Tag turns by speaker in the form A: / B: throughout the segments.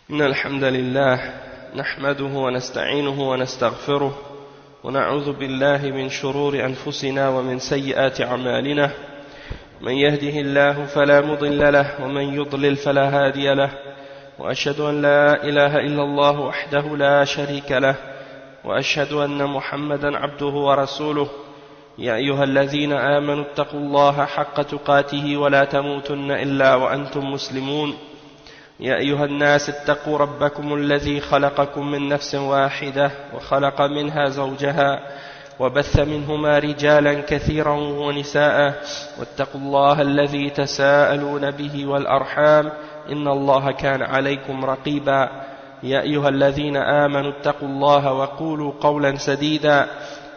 A: إن الحمد لله نحمده ونستعينه ونستغفره ونعوذ بالله من شرور أنفسنا ومن سيئات أعمالنا من يهده الله فلا مضل له ومن يضلل فلا هادي له وأشهد أن لا إله إلا الله وحده لا شريك له وأشهد أن محمدا عبده ورسوله يا أيها الذين آمنوا اتقوا الله حق تقاته ولا تموتن إلا وأنتم مسلمون يا أيها الناس اتقوا ربكم الذي خلقكم من نفس واحدة وخلق منها زوجها وبث منهما رجالا كثيرا ونساء واتقوا الله الذي تساءلون به والأرحام إن الله كان عليكم رقيبا يا أيها الذين آمنوا اتقوا الله وقولوا قولا سديدا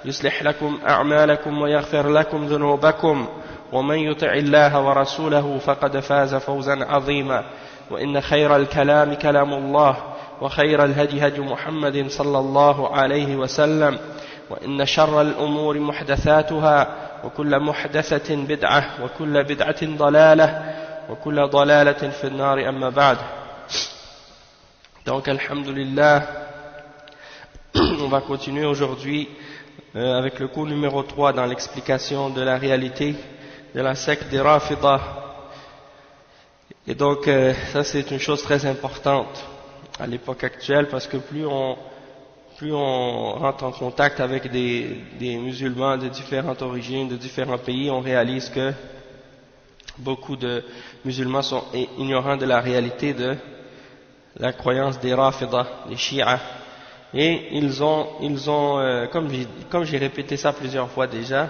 A: يصلح لكم أعمالكم ويغفر لكم ذنوبكم ومن يطع الله ورسوله فقد فاز فوزا عظيما وإن خير الكلام كلام الله وخير الهدي هدي محمد صلى الله عليه وسلم وإن شر الأمور محدثاتها وكل محدثة بدعة وكل بدعة ضلالة وكل ضلالة في النار أما بعد. Donc alhamdulillah, on va continuer aujourd'hui avec le cours numéro 3 dans l'explication de la réalité de la secte des Rafidah. Et donc ça c'est une chose très importante à l'époque actuelle, parce que plus on rentre en contact avec des musulmans de différentes origines, de différents pays, on réalise que beaucoup de musulmans sont ignorants de la réalité de la croyance des Rafidah, des Shia. Et ils ont comme j'ai répété ça plusieurs fois déjà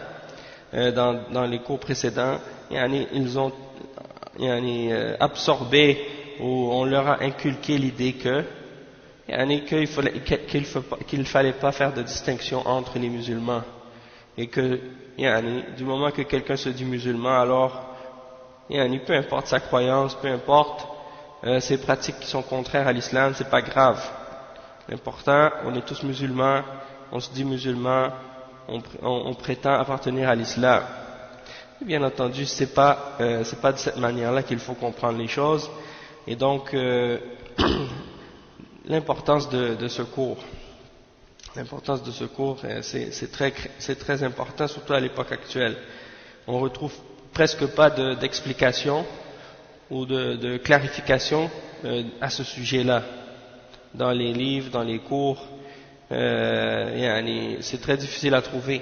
A: dans les cours précédents, ils ont absorbé, ou on leur a inculqué l'idée qu'il ne fallait pas faire de distinction entre les musulmans, et que du moment que quelqu'un se dit musulman, alors peu importe sa croyance, peu importe ses pratiques qui sont contraires à l'islam, c'est pas grave. L'important, on est tous musulmans, on se dit musulman, on prétend appartenir à l'islam. Bien entendu, c'est pas de cette manière-là qu'il faut comprendre les choses. Et donc, l'importance de ce cours, c'est très important, surtout à l'époque actuelle. On retrouve presque pas d'explication ou de clarification à ce sujet-là dans les livres, dans les cours. C'est très difficile à trouver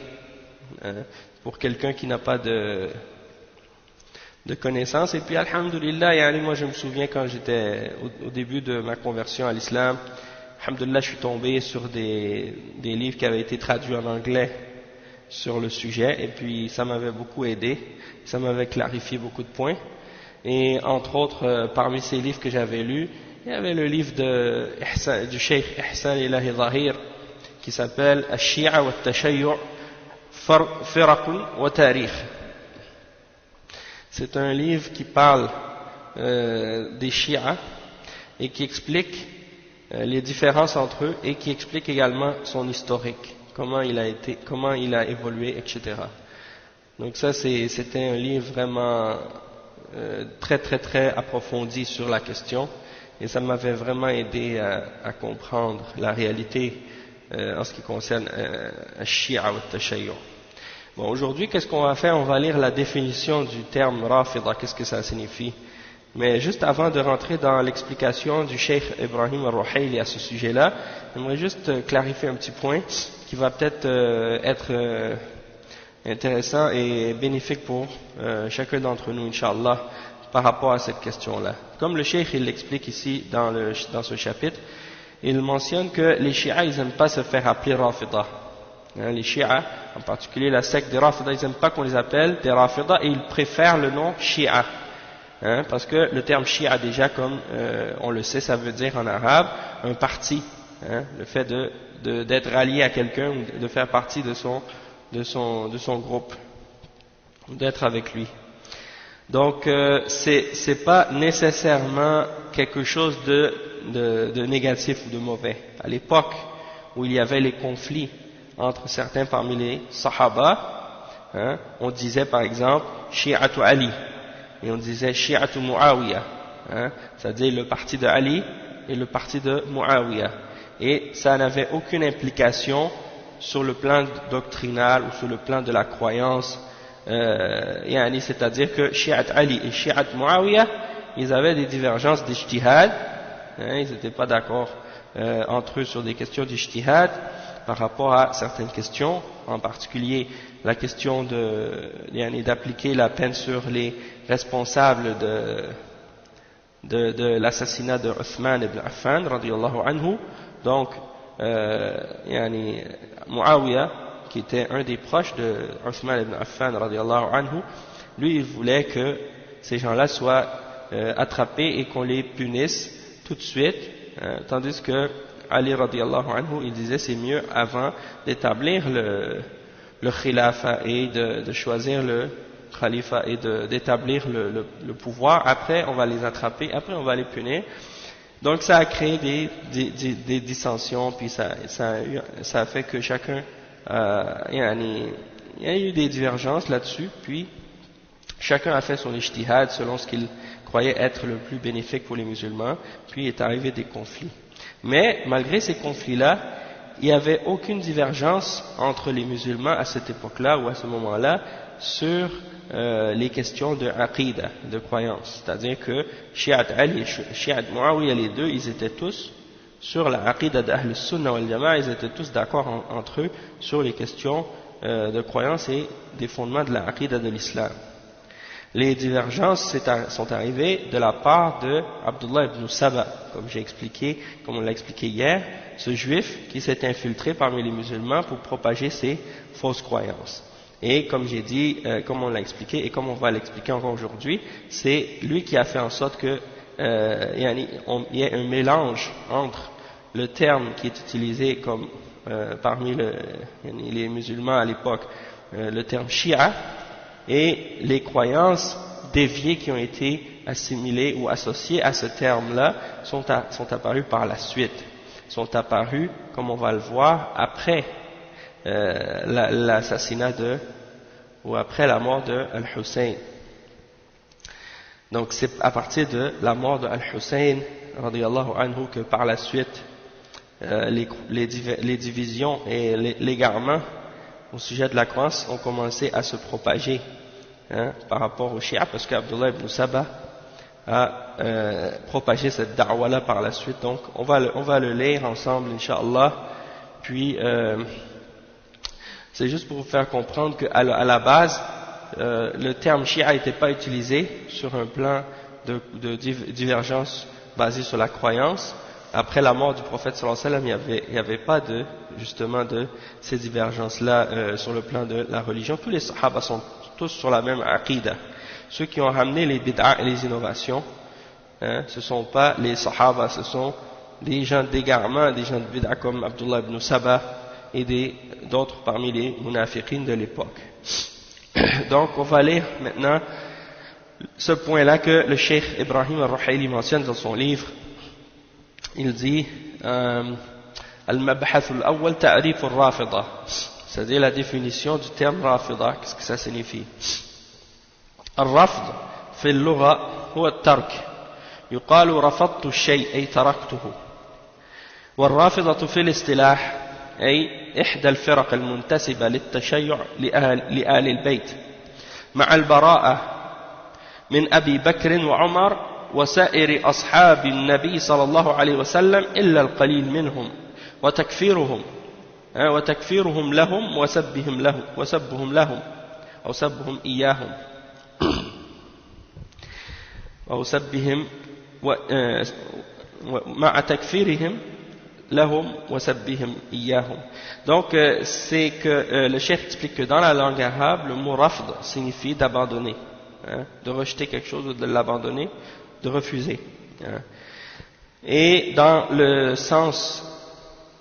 A: pour quelqu'un qui n'a pas de connaissances. Et puis alhamdulillah, moi je me souviens quand j'étais au début de ma conversion à l'islam, alhamdulillah, je suis tombé sur des livres qui avaient été traduits en anglais sur le sujet, et puis ça m'avait beaucoup aidé, ça m'avait clarifié beaucoup de points. Et entre autres, parmi ces livres que j'avais lus, il y avait le livre du Cheikh Ihsan Ilahi Zahir qui s'appelle Ash-Shi'a wa Tashayyu' Firaqun wa Tarikh. C'est un livre qui parle des Shia et qui explique les différences entre eux, et qui explique également son historique, comment il a évolué, etc. Donc ça c'était un livre vraiment très très très approfondi sur la question, et ça m'avait vraiment aidé à comprendre la réalité en ce qui concerne Shia ou Tashayyu'. Bon, aujourd'hui, qu'est-ce qu'on va faire? On va lire la définition du terme Rafida, qu'est-ce que ça signifie. Mais juste avant de rentrer dans l'explication du Cheikh Ibrahim al-Ruhaili à ce sujet-là, j'aimerais juste clarifier un petit point qui va peut-être être intéressant et bénéfique pour chacun d'entre nous, Inch'Allah, par rapport à cette question-là. Comme le Cheikh il l'explique ici dans ce chapitre, il mentionne que les Shia, ils n'aiment pas se faire appeler Rafida. Les Shia, en particulier la secte des Rafida, ils n'aiment pas qu'on les appelle des Rafida, et ils préfèrent le nom Shia, parce que le terme Shia déjà, comme on le sait, ça veut dire en arabe un parti, le fait d'être rallié à quelqu'un, ou de faire partie de son groupe, d'être avec lui. Donc c'est pas nécessairement quelque chose de négatif ou de mauvais. À l'époque où il y avait les conflits entre certains parmi les Sahaba, on disait par exemple Shi'atu Ali, et on disait Shi'atu Muawiyah, c'est-à-dire le parti de Ali et le parti de Muawiyah. Et ça n'avait aucune implication sur le plan doctrinal ou sur le plan de la croyance, c'est-à-dire que Shi'at Ali et Shi'at Muawiyah, ils avaient des divergences d'ijtihad, ils n'étaient pas d'accord entre eux sur des questions d'ijtihad par rapport à certaines questions, en particulier la question d'appliquer la peine sur les responsables de l'assassinat de Uthman ibn Affan radiyallahu anhu. Donc Muawiyah, qui était un des proches de Uthman ibn Affan radiyallahu anhu, lui il voulait que ces gens-là soient attrapés et qu'on les punisse tout de suite, tandis que Ali radiyallahu anhu il disait c'est mieux avant d'établir le khilafa et de choisir le khalifa et d'établir le pouvoir. Après on va les attraper, après on va les punir. Donc ça a créé des dissensions, puis ça a fait que chacun il y a eu des divergences là-dessus, puis chacun a fait son ijtihad selon ce qu'il croyait être le plus bénéfique pour les musulmans, puis est arrivé des conflits. Mais malgré ces conflits-là, il n'y avait aucune divergence entre les musulmans à cette époque-là ou à ce moment-là sur les questions de aqida, de croyance. C'est-à-dire que Shi'at Ali et Shi'at Muawiyah, les deux, ils étaient tous sur la aqida d'Ahl Sunnah wal Jama'a, ils étaient tous d'accord entre eux sur les questions de croyance et des fondements de la aqida de l'islam. Les divergences sont arrivées de la part de Abdullah ibn Saba, comme on l'a expliqué hier, ce juif qui s'est infiltré parmi les musulmans pour propager ses fausses croyances. Et comme j'ai dit, comme on l'a expliqué et comme on va l'expliquer encore aujourd'hui, c'est lui qui a fait en sorte que il y ait un mélange entre le terme qui est utilisé comme parmi les musulmans à l'époque, le terme Shia, et les croyances déviées qui ont été assimilées ou associées à ce terme-là sont apparues par la suite, sont apparues, comme on va le voir, après l'assassinat ou après la mort de Al-Hussein. Donc c'est à partir de la mort de Al-Hussein radiyallahu anhu que par la suite les divisions et l'égarement au sujet de la croyance ont commencé à se propager par rapport aux Shia, parce qu'Abdullah ibn Saba a propagé cette da'wa-là par la suite. Donc on va le lire ensemble, Inch'Allah. Puis c'est juste pour vous faire comprendre qu'à la base, le terme Shia n'était pas utilisé sur un plan de divergence basé sur la croyance. Après la mort du prophète sallallahu alayhi wa sallam, il n'y avait pas justement de ces divergences-là sur le plan de la religion. Tous les sahaba sont tous sur la même aqida. Ceux qui ont ramené les bid'a et les innovations, ce ne sont pas les sahaba, ce sont des gens d'égarement, des gens de bid'a comme Abdullah ibn Saba et d'autres parmi les munafiqin de l'époque. Donc on va lire maintenant ce point-là que le cheikh Ibrahim al-Ruhayli mentionne dans son livre. Il dit Al-Mabhath al-Awwal Ta'rif al-Rafida, c'est-à-dire la définition du terme Rafida, qu'est-ce que ça signifie. Al-Rafd في اللغة هو الترك يقال رفضت الشيء أي تركته والرافضة في الاصطلاح أي إحدى الفرق المنتسبة للتشيع لآل البيت مع البراءة من أبي بكر وعمر وسائر أصحاب النبي صلى الله عليه وسلم إلا القليل منهم وتكفيرهم لهم وسبهم لهم أو سبهم إياهم أو سبهم مع تكفيرهم لهم وسبهم إياهم. Donc c'est que le cheikh explique que dans la langue arabe le mot rafd signifie d'abandonner, de rejeter quelque chose ou de l'abandonner, de refuser. Et dans le sens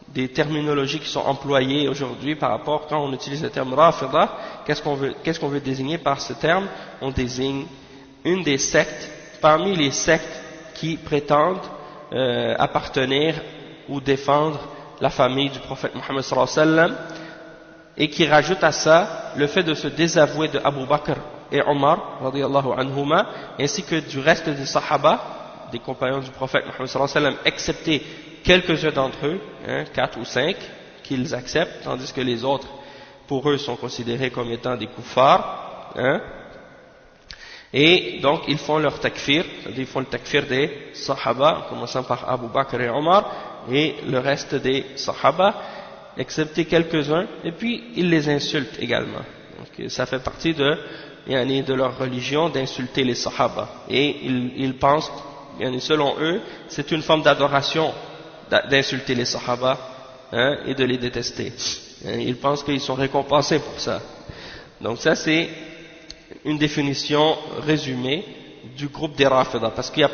A: des terminologies qui sont employées aujourd'hui par rapport, quand on utilise le terme rafida, qu'est-ce qu'on veut désigner par ce terme? On désigne une des sectes, parmi les sectes qui prétendent appartenir ou défendre la famille du prophète Mohammed sallallahu alayhi wa sallam, et qui rajoute à ça le fait de se désavouer de Abu Bakr et Omar radiyallahu anhuma, ainsi que du reste des sahaba des compagnons du prophète Mohammed sallallahu alayhi wa sallam, excepté quelques-uns d'entre eux, 4 ou 5, qu'ils acceptent, tandis que les autres, pour eux, sont considérés comme étant des kuffars, et donc ils font leur takfir, c'est-à-dire ils font le takfir des sahaba, en commençant par Abu Bakr et Omar, et le reste des sahaba, excepté quelques-uns, et puis ils les insultent également. Donc ça fait partie de leur religion d'insulter les sahaba, et ils pensent, selon eux, c'est une forme d'adoration d'insulter les sahaba, et de les détester. Ils pensent qu'ils sont récompensés pour ça. Donc ça c'est une définition résumée du groupe des Rafida, parce qu'il y a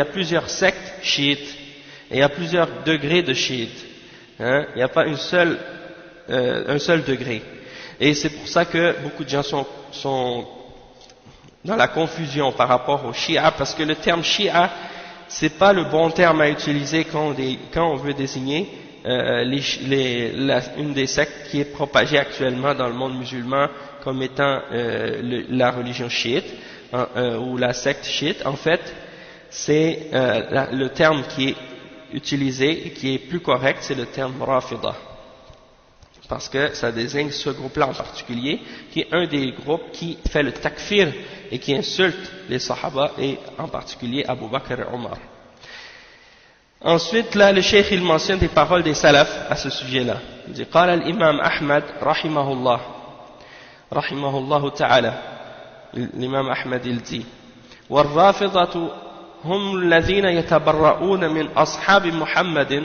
A: plusieurs sectes chiites, et il y a plusieurs degrés de chiites. Il n'y a pas un seul degré. Et c'est pour ça que beaucoup de gens sont dans la confusion par rapport au Shia, parce que le terme Shia, c'est pas le bon terme à utiliser quand on veut désigner une des sectes qui est propagée actuellement dans le monde musulman comme étant la religion chiite, ou la secte chiite. En fait, c'est le terme qui est utilisé et qui est plus correct, c'est le terme Rafida, parce que ça désigne ce groupe-là en particulier, qui est un des groupes qui fait le takfir et qui insulte les sahaba, et en particulier Abu Bakr et Omar. Ensuite, là, le cheikh, il mentionne des paroles des salafs à ce sujet-là. Il dit, قال الإمام أحمد رحمه الله تعالى, l'imam Ahmad, il dit, والرافضة هم الذين يتبرؤون من أصحاب محمد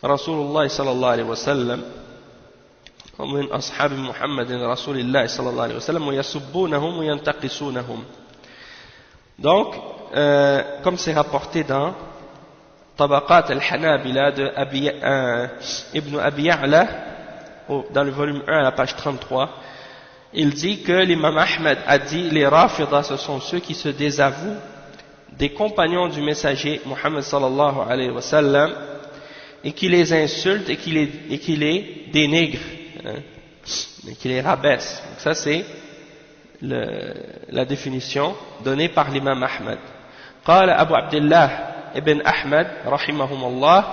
A: رسول الله صلى الله عليه وسلم ومن أصحاب محمد رسول الله صلى الله عليه وسلم ويسبونهم وينتقصونهم. Donc, comme c'est rapporté dans Tabaqat al-Hanabila de Ibn Abi Ya'la, dans le volume 1 à la page 33, il dit que l'imam Ahmed a dit les Rafidah, ce sont ceux qui se désavouent des compagnons du messager Muhammad sallallahu alayhi wa sallam, et qui les insultent et qui les dénigrent, et qui les rabaissent. Donc ça c'est la définition donnée par l'imam Ahmed. قال أبو عبد الله ابن أحمد رحمهم الله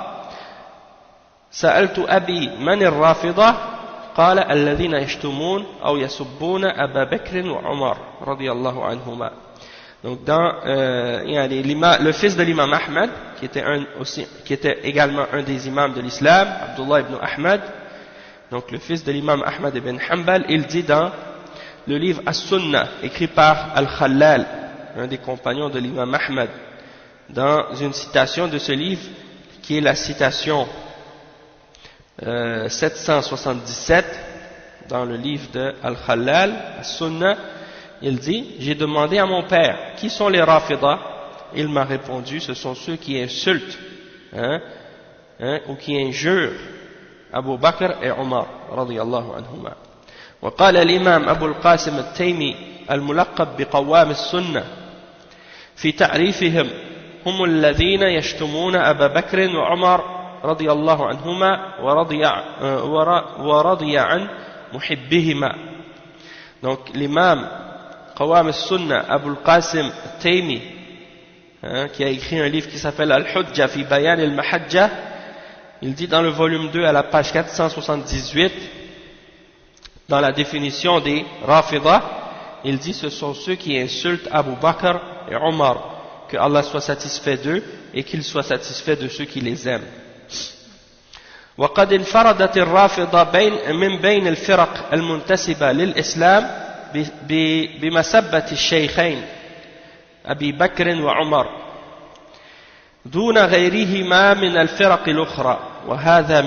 A: سألت أبي من الرافضة قال الذين يشتمون أو يسبون أبا بكر وعمر رضي الله عنهما. Donc le fils de l'imam Ahmed, qui était également un des imams de l'islam, Abdullah ibn Ahmad, donc le fils de l'imam Ahmad ibn Hanbal, il dit dans le livre As-Sunnah, écrit par Al-Khallal, un des compagnons de l'imam Ahmad, dans une citation de ce livre, qui est la citation 777, dans le livre de Al-Khallal, As-Sunnah, il dit, j'ai demandé à mon père, qui sont les Rafidah? Il m'a répondu, ce sont ceux qui insultent, ou qui injurent Abu Bakr et Omar, radiyallahu anhuma. وقال الإمام أبو القاسم التيمي الملقب بقوام السنة في تعريفهم هم الذين يشتمون أبا بكر وعمر رضي الله عنهما ورضي عن محبهما. Donc l'imam Qawam al-Sunnah Abu al-Qasim al-Taymi, qui a écrit un livre qui s'appelle Al-Hujja fi Bayan al-Mahajja, il dit dans le volume 2 à la page 478, dans la définition des Rafidah, il dit ce sont ceux qui insultent Abu Bakr et Omar, que Allah soit satisfait d'eux et qu'il soit satisfait de ceux qui les aiment. وقد انفردت الرافضة من بين الفرق المنتسبة للإسلام بمسبة الشيخين أبي بكر وعمر دون غيرهما من الفرق الأخرى وهذا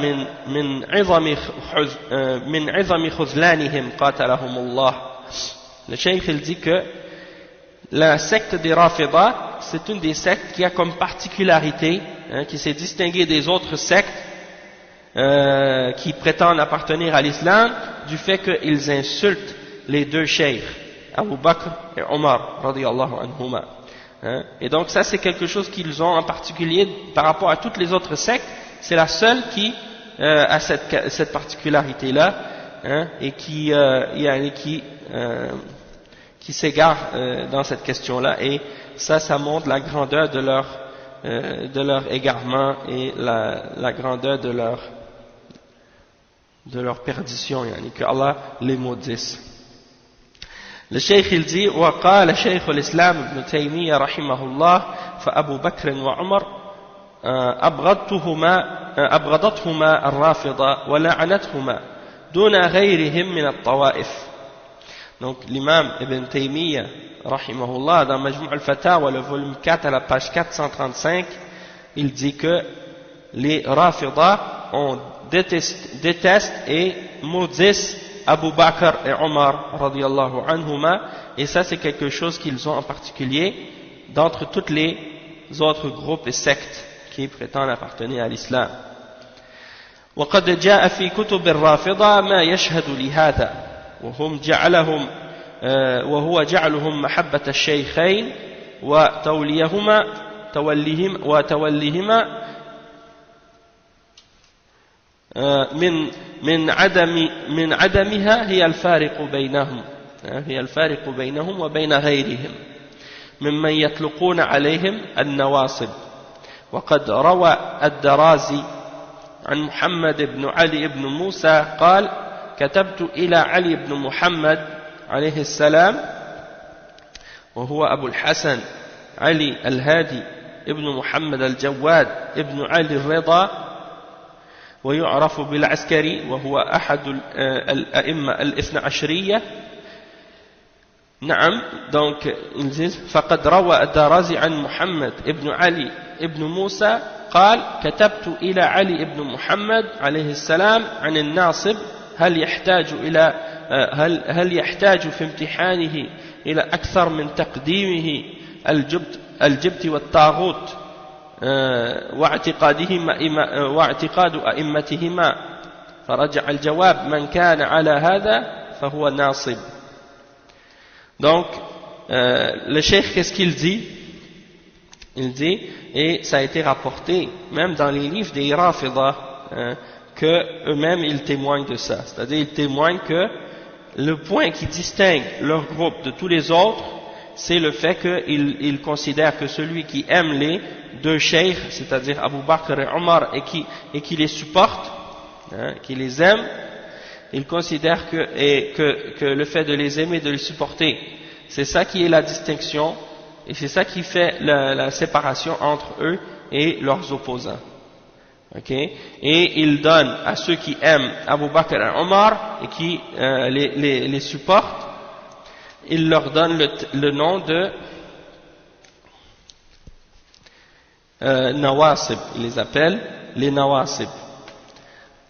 A: من عظم خذلانهم قاتلهم الله. Le cheikh il dit que la secte des Rafidah, c'est une des sectes qui a comme particularité, qui s'est distinguée des autres sectes qui prétendent appartenir à l'islam, du fait qu'ils insultent les deux cheikhs, Abu Bakr et Omar, radiyallahu anhuma. Et donc ça c'est quelque chose qu'ils ont en particulier par rapport à toutes les autres sectes, c'est la seule qui a cette particularité-là, et qui qui s'égarent dans cette question-là, et ça montre la grandeur de leur égarement et la grandeur de leur perdition, yani, que Allah les maudisse. Le cheikh il dit وقال شيخ الإسلام ابن تيمية رحمه الله فأبو بكر وعمر أبغضتهما الرافضة ولعنتهما دون غيرهم من الطوائف. Donc l'imam Ibn Taymiyyah rahimahullah dans Majmou' al-Fatawa, le volume 4 à la page 435, il dit que les Rafidah détestent et maudissent Abu Bakr et Omar radiyallahu anhuma, et ça c'est quelque chose qu'ils ont en particulier d'entre toutes les autres groupes et sectes qui prétendent appartenir à l'islam. وقد جاء في كتب الرافضة ما يشهد لهذا وهو جعلهم محبة الشيخين وتوليهما من عدمها هي الفارق بينهم وبين غيرهم ممن يطلقون عليهم النواصب. وقد روى الدرازي عن محمد بن علي بن موسى قال كتبت إلى علي بن محمد عليه السلام وهو أبو الحسن علي الهادي ابن محمد الجواد ابن علي الرضا ويعرف بالعسكري وهو أحد الأئمة الاثنى عشرية. نعم donc ils disent فقد روى الدرازي عن محمد ابن علي ابن موسى قال كتبت إلى علي ابن محمد عليه السلام عن الناصب هل يحتاج في امتحانه إلى أكثر من تقديمه الجبت والطاغوت واعتقاد أئمتهما فرجع الجواب من كان على هذا فهو ناصب. Donc le cheikh, qu'est-ce qu'il dit? Il dit, et ça a été rapporté même dans les livres des Rafidah, que eux-mêmes ils témoignent de ça, c'est-à-dire ils témoignent que le point qui distingue leur groupe de tous les autres, c'est le fait qu'ils considèrent que celui qui aime les deux cheikhs, c'est-à-dire Abu Bakr et Omar, et qui les supporte, qui les aime, ils considèrent que le fait de les aimer, de les supporter, c'est ça qui est la distinction, et c'est ça qui fait la séparation entre eux et leurs opposants. Okay? Et ils donnent à ceux qui aiment Abu Bakr et Omar et qui les supportent, ils leur donnent le nom de Nawasib, ils les appellent les Nawasib.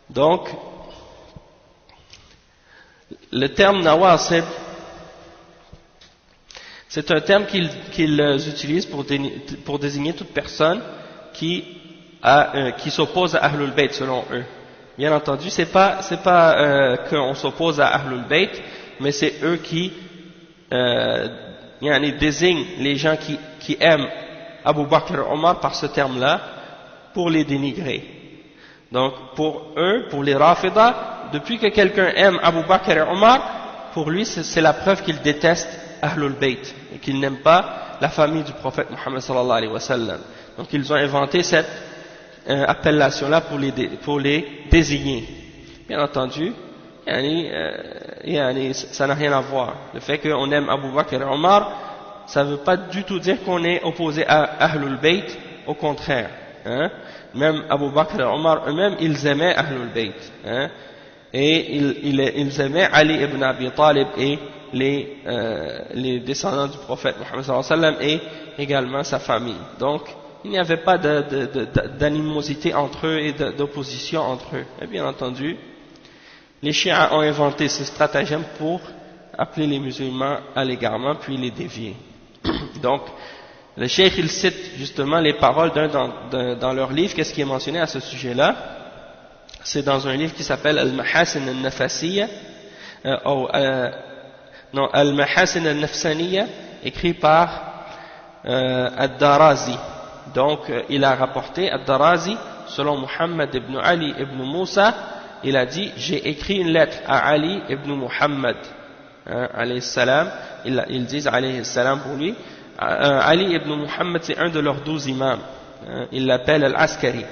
A: Donc le terme Nawasib, c'est un terme qu'ils utilisent pour désigner toute personne qui s'oppose à Ahlul Bayt selon eux. Bien entendu, c'est pas qu'on s'oppose à Ahlul Bayt, mais c'est eux qui désignent les gens qui aiment Abu Bakr et Omar par ce terme-là pour les dénigrer. Donc pour eux, pour les Rafidah, depuis que quelqu'un aime Abu Bakr et Omar, pour lui c'est la preuve qu'il déteste Ahlul Bayt et qu'il n'aime pas la famille du prophète Muhammad sallallahu alayhi wa sallam. Donc ils ont inventé cette appellation-là pour les désigner. Bien entendu, ça n'a rien à voir. Le fait qu'on aime Abu Bakr et Omar, ça ne veut pas du tout dire qu'on est opposé à Ahlul Bayt, au contraire. Même Abu Bakr et Omar eux-mêmes, ils aimaient Ahlul Bayt. Et ils aimaient Ali ibn Abi Talib et les descendants du prophète Muhammad sallallahu alayhi wa sallam et également sa famille. Donc il n'y avait pas d'animosité entre eux et d'opposition entre eux. Et bien entendu, les chiites ont inventé ce stratagème pour appeler les musulmans à l'égarement puis les dévier. Donc le cheikh il cite justement les paroles dans leur livre. Qu'est-ce qui est mentionné à ce sujet-là? C'est dans un livre qui s'appelle Al-Mahasin al-Nafasiyya Al-Mahasin al-Nafsaniyya, écrit par Ad-Darazi. Donc il a rapporté Ad-Darazi, selon Muhammad ibn Ali ibn Musa, il a dit: j'ai écrit une lettre à Ali ibn Muhammad alayhi salam, ils disent alayhi salam pour lui. Ali ibn Muhammad, c'est un de leurs 12 imams. Il l'appelle Al-Askari.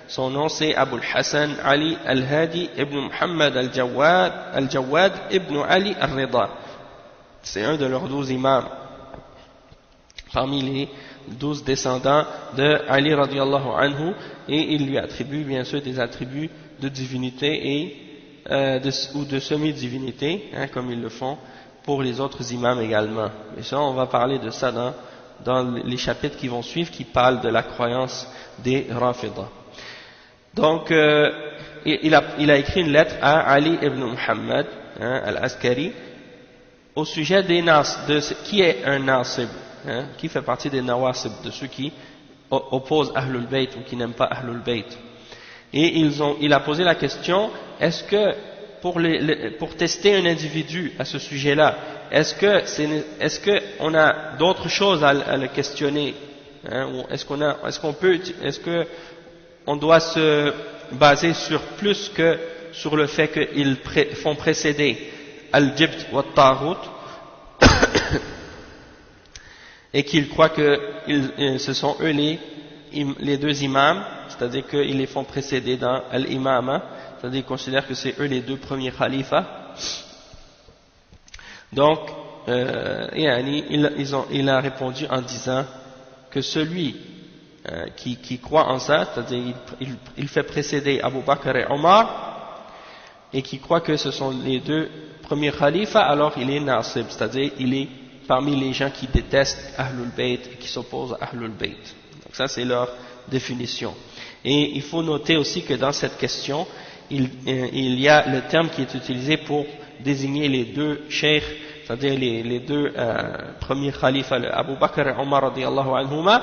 A: Son nom c'est Abu al-Hassan Ali al-Hadi ibn Muhammad al-Jawad ibn Ali al-Rida. C'est un de leurs 12 imams. Parmi les 12 descendants de Ali radiallahu anhu, et il lui attribue bien sûr des attributs de divinité ou de semi-divinité, comme ils le font pour les autres imams également. Et ça, on va parler de ça dans les chapitres qui vont suivre, qui parlent de la croyance des Rafida. Donc, il a écrit une lettre à Ali ibn Muhammad, al-Askari, au sujet qui est un Nasib, qui fait partie des Nawasib, de ceux qui opposent Ahlul Bayt ou qui n'aiment pas Ahlul Bayt. Et il a posé la question, est-ce que pour tester un individu à ce sujet-là, est-ce que on a d'autres choses à le questionner, ou est-ce que on doit se baser sur plus que sur le fait qu'ils font précéder Al-Jibt wa Taghut et qu'ils croient que ce sont eux les deux imams, c'est-à-dire qu'ils les font précéder dans Al-Imama, c'est-à-dire qu'ils considèrent que c'est eux les deux premiers khalifas. Donc, il a répondu en disant que celui qui croit en ça, c'est-à-dire il fait précéder Abu Bakr et Omar, et qui croit que ce sont les deux premiers khalifas, alors il est Nasib, c'est-à-dire il est parmi les gens qui détestent Ahlul Bayt et qui s'opposent à Ahlul Bayt. Donc ça c'est leur définition. Et il faut noter aussi que dans cette question, il y a le terme qui est utilisé pour désigner les deux cheikhs, c'est-à-dire les deux premiers khalifas, Abu Bakr et Omar radiyallahu anhuma.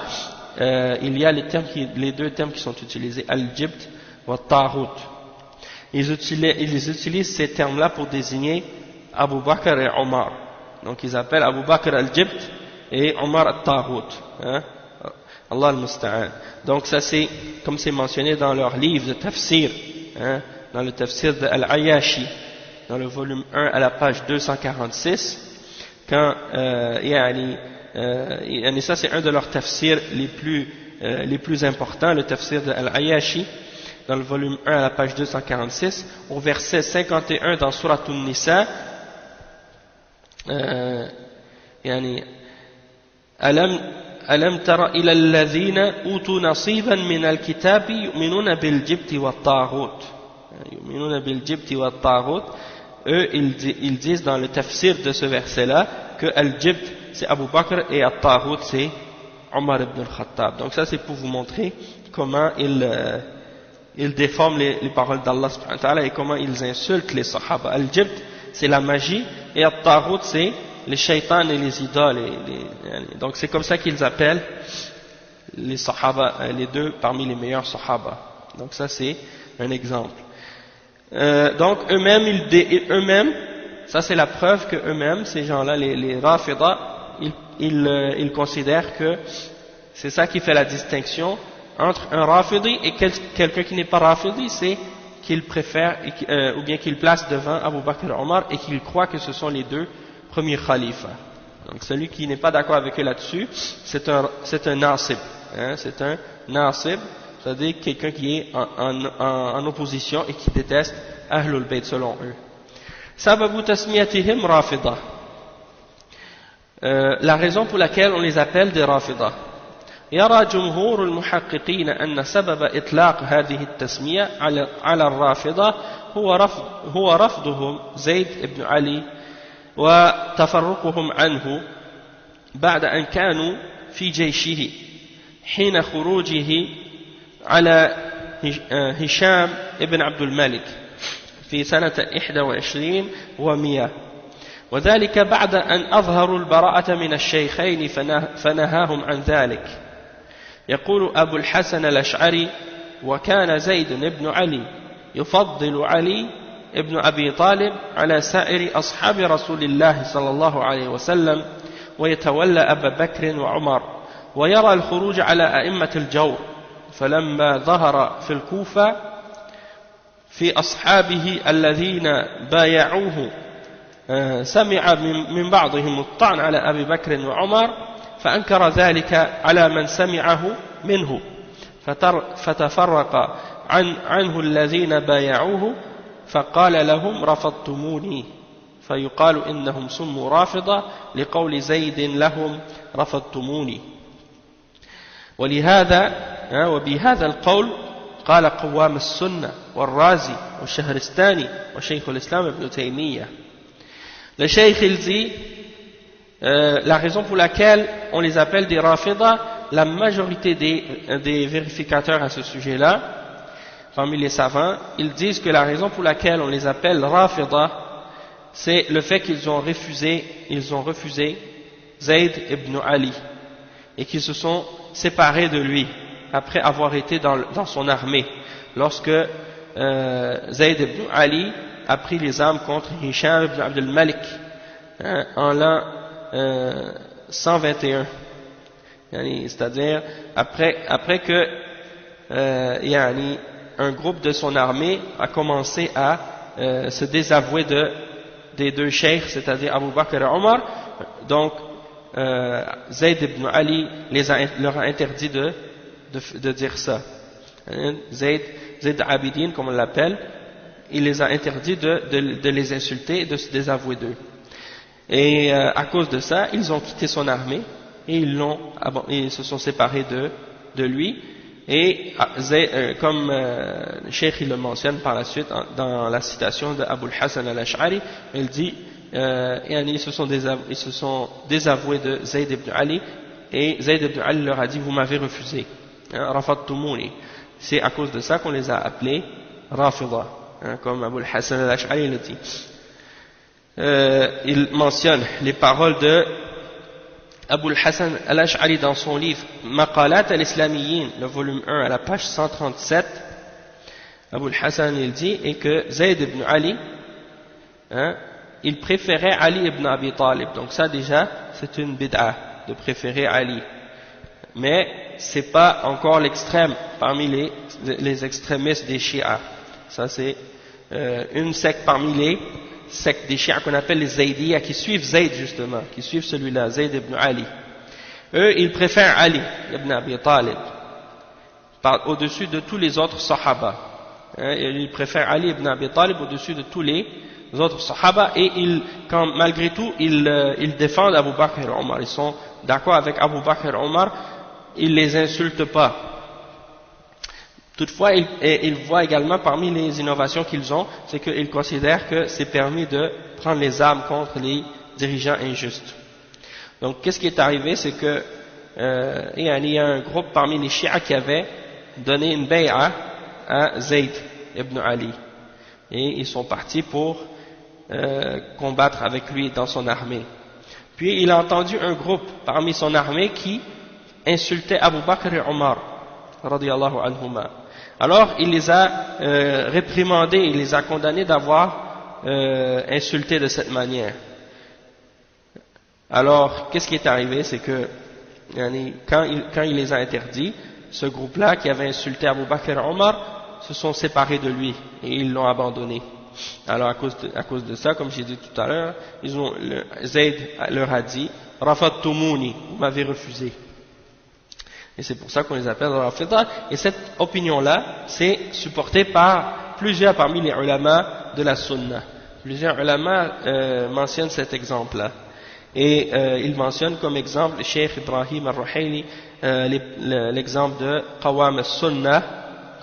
A: Il y a les deux termes qui sont utilisés, Al-Jibt wa Taghut. Ils utilisent ces termes-là pour désigner Abu Bakr et Omar. Donc ils appellent Abu Bakr Al-Jibt et Omar Al-Taghut. Allah al-Musta'an. Donc ça c'est, comme c'est mentionné dans leur livre de tafsir, dans le tafsir de Al-Ayashi, dans le volume 1 à la page 246, quand ça c'est un de leurs tafsirs les plus importants, le tafsir de Al-Ayashi, dans le volume 1 à la page 246, au verset 51 dans Surat An-Nisa, ألم تر إلى الذين أوتوا نصيبا من الكتاب يؤمنون بالجبت والطاغوت. يؤمنون بالجبت والطاغوت. Eux, ils disent dans le tafsir de ce verset-là que Al-Jibt c'est Abu Bakr et Al-Taghut c'est Omar ibn al-Khattab. Donc ça c'est pour vous montrer comment ils déforment les paroles d'Allah subhanahu wa ta'ala et comment ils insultent les Sahaba. Al-Jibt c'est la magie et Al-Taghut c'est les shaitans et les idoles. Donc c'est comme ça qu'ils appellent les Sahaba, les deux parmi les meilleurs Sahaba. Donc ça c'est un exemple. Donc eux-mêmes, ça c'est la preuve que eux-mêmes, ces gens-là, les Rafida, ils considèrent que c'est ça qui fait la distinction entre un Rafidi et quelqu'un qui n'est pas Rafidi, c'est qu'il préfère ou bien qu'il place devant Abu Bakr et Omar et qu'il croit que ce sont les deux premiers khalifas. Donc celui qui n'est pas d'accord avec eux là-dessus, c'est un Nasib, c'est un Nasib, c'est-à-dire quelqu'un qui est en opposition et qui déteste Ahlul Bayt selon eux. Sababu tasmiyatihim Rafida. La raison pour laquelle on les appelle des Rafida. يرى جمهور المحققين أن سبب إطلاق هذه التسمية على الرافضة هو رفضهم زيد بن علي وتفرقهم عنه بعد أن كانوا في جيشه حين خروجه على هشام بن عبد الملك في سنة 21 و100 وذلك بعد أن أظهروا البراءة من الشيخين فنهاهم عن ذلك. يقول أبو الحسن الأشعري وكان زيد بن علي يفضل علي ابن أبي طالب على سائر أصحاب رسول الله صلى الله عليه وسلم ويتولى أبا بكر وعمر ويرى الخروج على أئمة الجور. فلما ظهر في الكوفة في أصحابه الذين بايعوه سمع من بعضهم الطعن على أبي بكر وعمر فأنكر ذلك على من سمعه منه فتفرق عنه الذين بايعوه فقال لهم رفضتموني فيقال إنهم سموا رافضة لقول زيد لهم رفضتموني ولهذا وبهذا القول قال قوام السنة والرازي والشهرستاني وشيخ الإسلام ابن تيمية. Le Cheikh il dit la raison pour laquelle on les appelle des Rafida, la majorité des vérificateurs à ce sujet-là, parmi les savants, ils disent que la raison pour laquelle on les appelle Rafida, c'est le fait qu'ils ont refusé Zayd ibn Ali et qu'ils se sont séparés de lui après avoir été dans son armée lorsque Zayd ibn Ali a pris les armes contre Hisham ibn Abdul Malik en l'an 121, c'est-à-dire après que un groupe de son armée a commencé à se désavouer des deux cheikhs, c'est-à-dire Abu Bakr et Omar. Donc Zayd ibn Ali leur a interdit de dire ça. Zayd Abidin, comme on l'appelle, il les a interdit de les insulter et de se désavouer d'eux. Et à cause de ça, ils ont quitté son armée et ils se sont séparés de lui. Et comme le Cheikh il le mentionne par la suite dans la citation de Abu al-Hasan al-Ash'ari, il dit ils se sont désavoués de Zayd ibn Ali et Zayd ibn Ali leur a dit vous m'avez refusé, Rafadtumuni. C'est à cause de ça qu'on les a appelés Rafida, comme Abu al-Hasan al-Ash'ari le dit. Il mentionne les paroles de Abu al-Hasan al-Ash'ari dans son livre Maqalat al-Islamiyyin, le volume 1 à la page 137. Abu al-Hasan il dit et que Zayd ibn Ali il préférait Ali ibn Abi Talib. Donc ça déjà c'est une bid'a de préférer Ali, mais c'est pas encore l'extrême parmi les extrémistes des Shia. Ça c'est une secte parmi les secte des Shia qu'on appelle les Zaydiyya, qui suivent Zayd justement, qui suivent celui-là, Zayd ibn Ali. Eux, ils préfèrent Ali ibn Abi Talib au-dessus de tous les autres Sahaba. Ils préfèrent Ali ibn Abi Talib au-dessus de tous les autres Sahaba et malgré tout, ils défendent Abu Bakr et Omar. Ils sont d'accord avec Abu Bakr et Omar, ils les insultent pas. Toutefois, ils voient également parmi les innovations qu'ils ont, c'est qu'ils considèrent que c'est permis de prendre les armes contre les dirigeants injustes. Donc, qu'est-ce qui est arrivé, c'est que il y a un groupe parmi les Shia qui avait donné une bay'a à Zayd ibn Ali. Et ils sont partis pour combattre avec lui dans son armée. Puis, il a entendu un groupe parmi son armée qui insultait Abu Bakr et Omar, radiyallahu anhuma. Alors, il les a réprimandés, il les a condamnés d'avoir insulté de cette manière. Alors, qu'est-ce qui est arrivé? C'est que, quand il les a interdits, ce groupe-là qui avait insulté Abu Bakr et Omar se sont séparés de lui et ils l'ont abandonné. Alors, à cause de ça, comme j'ai dit tout à l'heure, Zayd leur a dit « Rafadtumuni » vous m'avez refusé. Et c'est pour ça qu'on les appelle Rafida. Et cette opinion-là, c'est supporté par plusieurs parmi les ulama de la Sunna. Plusieurs ulama mentionnent cet exemple-là. Et ils mentionnent comme exemple le Cheikh Ibrahim al-Ruhayli, l'exemple de Qawam al-Sunnah,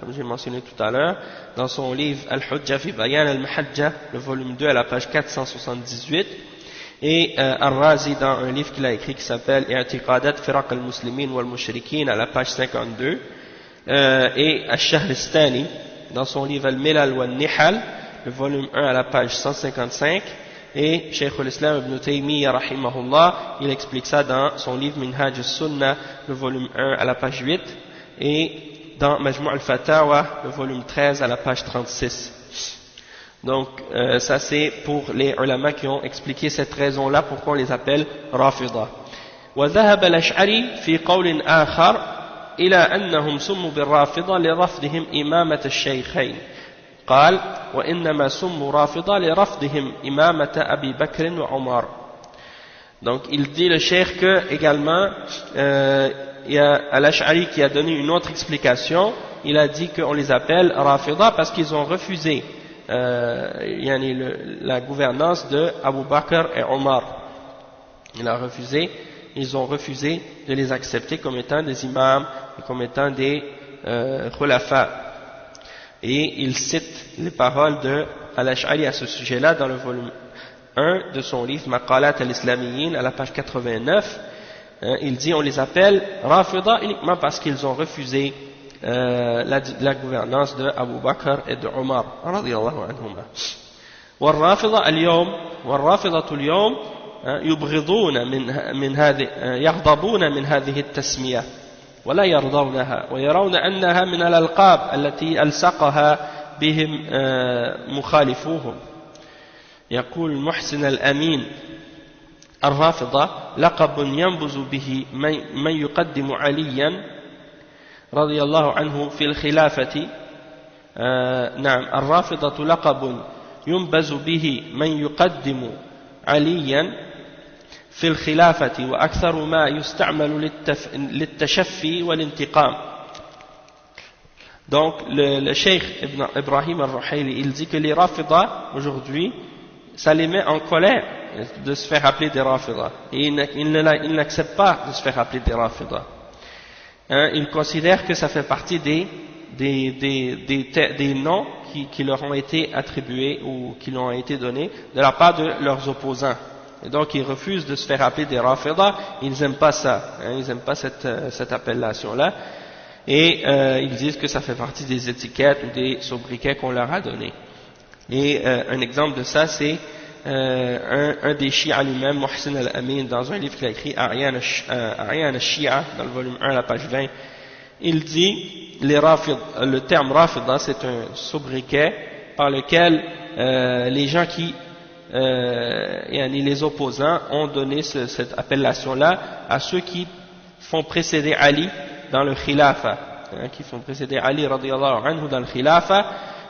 A: comme j'ai mentionné tout à l'heure, dans son livre Al-Hujja fi Bayan al-Mahajja, le volume 2 à la page 478. Et Al-Razi dans un livre qu'il a écrit qui s'appelle I'tiqadat Firaq al-Muslimin wal-Mushrikin à la page 52, et Al-Shahristani dans son livre Al-Milal wal-Nihal, le volume 1 à la page 155, et Cheikh al-Islam ibn Taymiyyah rahimahullah, il explique ça dans son livre Minhaj al-Sunnah, le volume 1 à la page 8, et dans Majmu' al-Fatawa, le volume 13 à la page 36. Donc ça c'est pour les ulama qui ont expliqué cette raison-là pourquoi on les appelle Rafida. وذهب الأشعري في قول آخر إلى أنهم سموا بالرافضة لرفضهم إمامة الشيخين. قال وإنما سموا رافضة لرفضهم إمامة أبي بكر وعمر. Donc il dit le cheikh que également il y a Al-Ash'ari qui a donné une autre explication. Il a dit qu'on les appelle Rafida parce qu'ils ont refusé la gouvernance de Abu Bakr et Omar. Ils ont refusé de les accepter comme étant des imams et comme étant des khulafa. Et il cite les paroles de Al-Ash'ari à ce sujet-là dans le volume 1 de son livre Maqalat al-Islamiyyin à la page 89. Il dit on les appelle Rafida uniquement parce qu'ils ont refusé la gouvernance de Abu Bakr et de Omar radiyallahu anhuma. والرافضة اليوم يبغضون يغضبون من هذه التسمية ولا يرضونها ويرون أنها من الألقاب التي ألصقها بهم مخالفوهم. يقول محسن الأمين الرافضة لقب ينبذ به من يقدم عليا رضي الله عنه في الخلافة. نعم الرافضة لقب ينبذ به من يقدم عليا في الخلافة وأكثر ما يستعمل للتشفي والانتقام. Donc le Cheikh Ibrahim al-Ruhaili il dit que les Rafida aujourd'hui ça les met en colère de se faire appeler des Rafida et ils n'acceptent pas de se faire appeler des Rafida. Ils considèrent que ça fait partie des noms qui leur ont été attribués ou qui leur ont été donnés de la part de leurs opposants. Et donc ils refusent de se faire appeler des Rafida, ils n'aiment pas ça, ils n'aiment pas cette appellation-là, et ils disent que ça fait partie des étiquettes ou des sobriquets qu'on leur a donnés. Et un exemple de ça, c'est un des Shia lui-même, Mohsin al-Amin, dans un livre qu'il a écrit, A'yan al-Shia, dans le volume 1, la page 20, il dit, le terme Rafida, c'est un sobriquet par lequel les gens qui les opposants ont donné cette appellation-là à ceux qui font précéder Ali dans le khilafa, qui font précéder Ali radiyallahu anhu dans le khilafa,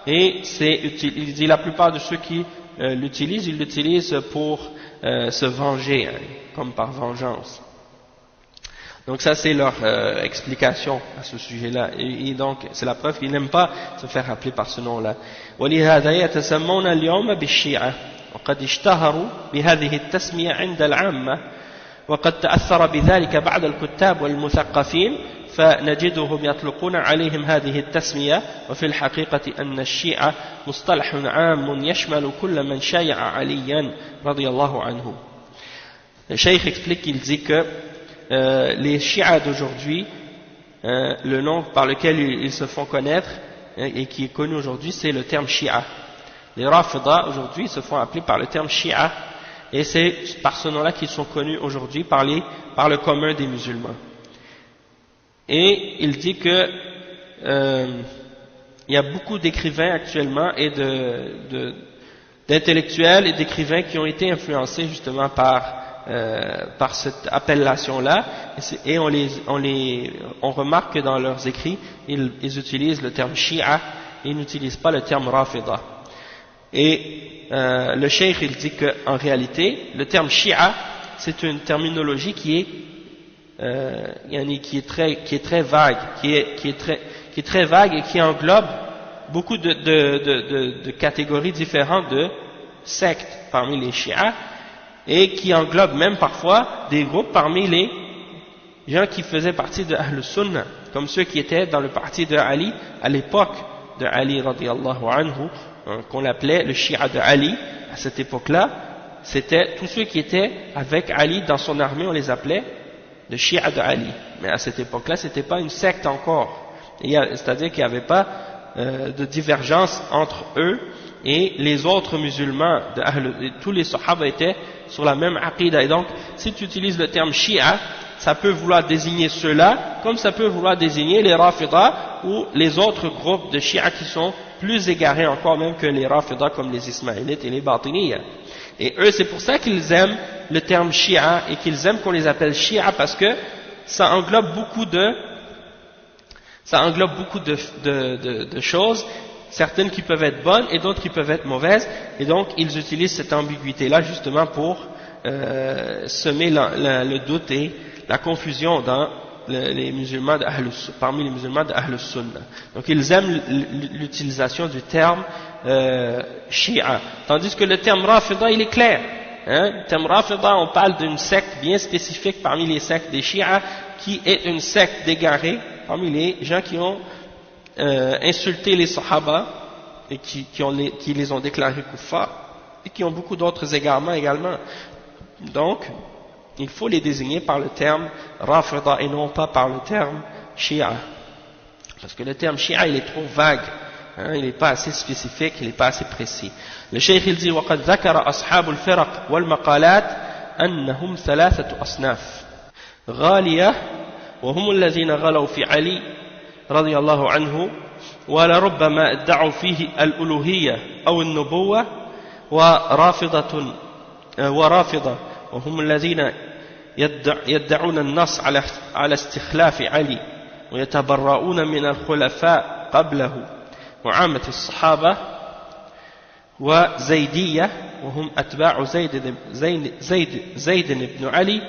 A: et il dit la plupart de ceux qui l'utilisent, ils l'utilisent pour se venger, comme par vengeance. Donc ça c'est leur explication à ce sujet-là, et donc c'est la preuve qu'ils n'aiment pas se faire appeler par ce nom-là. وَلِهَذَا يَتَسَمَّوْنَ الْيَوْمَ بِالشِّيعَةِ وقد اشتهروا بهذه التسمية عند العامة وقد تأثر بذلك بعض الكتاب والمثقفين فنجدهم يطلقون عليهم هذه التسمية وفي الحقيقة أن الشيعة مصطلح عام يشمل كل من شايع عليا رضي الله عنه. Le cheikh explique, il dit que les Shi'a d'aujourd'hui, le nom par lequel ils se font connaître et qui est connu aujourd'hui, c'est le terme Shi'a. Les Rafida aujourd'hui se font appeler par le terme Shia, et c'est par ce nom-là qu'ils sont connus aujourd'hui par le commun des musulmans. Et il dit que il y a beaucoup d'écrivains actuellement et d'intellectuels et d'écrivains qui ont été influencés justement par cette appellation-là, et on remarque que dans leurs écrits ils utilisent le terme Shia et ils n'utilisent pas le terme Rafida. Et le cheikh il dit qu'en réalité le terme Shia c'est une terminologie qui est très vague, qui est très vague et qui englobe beaucoup de catégories différentes de sectes parmi les Shia, et qui englobe même parfois des groupes parmi les gens qui faisaient partie de Ahl Sunnah, comme ceux qui étaient dans le parti de Ali à l'époque de Ali radiyallahu anhu, qu'on appelait le Shia de Ali. À cette époque-là, c'était tous ceux qui étaient avec Ali dans son armée, on les appelait le Shia de Ali. Mais à cette époque-là, c'était pas une secte encore. C'est-à-dire qu'il n'y avait pas de divergence entre eux et les autres musulmans. Tous les Sahaba étaient sur la même aqida. Et donc, si tu utilises le terme Shia, ça peut vouloir désigner ceux-là, comme ça peut vouloir désigner les Rafida ou les autres groupes de Shia qui sont plus égarés encore même que les Rafida, comme les Ismaélites et les Batiniya. Et eux, c'est pour ça qu'ils aiment le terme Shia et qu'ils aiment qu'on les appelle Shia, parce que ça englobe beaucoup de choses, certaines qui peuvent être bonnes et d'autres qui peuvent être mauvaises, et donc ils utilisent cette ambiguïté-là justement pour semer le doute et la confusion dans les musulmans parmi les musulmans d'Ahl Sunnah. Donc ils aiment l'utilisation du terme Shia, tandis que le terme Rafida il est clair. Le terme Rafida, on parle d'une secte bien spécifique parmi les sectes des Shia, qui est une secte d'égarés parmi les gens qui ont insulté les Sahaba et qui les ont déclarés kuffar et qui ont beaucoup d'autres égarements également. Donc, il faut les désigner par le terme Rafida et non pas par le terme Shia. Parce que le terme Shia, il est trop vague. Il n'est pas assez spécifique, il n'est pas assez précis. Le Cheikh il dit وَقَدْ ذَكَرَ أَصْحَابُ الْفِرَقِ وَالْمَقَالَاتِ أَنَّهُمْ ثَلَاثَةُ أَصْنَافٍ غالية وهم الذين غلوا في علي رضي الله عنه ولربما ادعوا فيه الألوهية أو النبوة ورافضة وهم الذين يدعون النص على استخلاف علي ويتبرؤون من الخلفاء قبله وعامة الصحابة وزيدية وهم أتباع زيد بن علي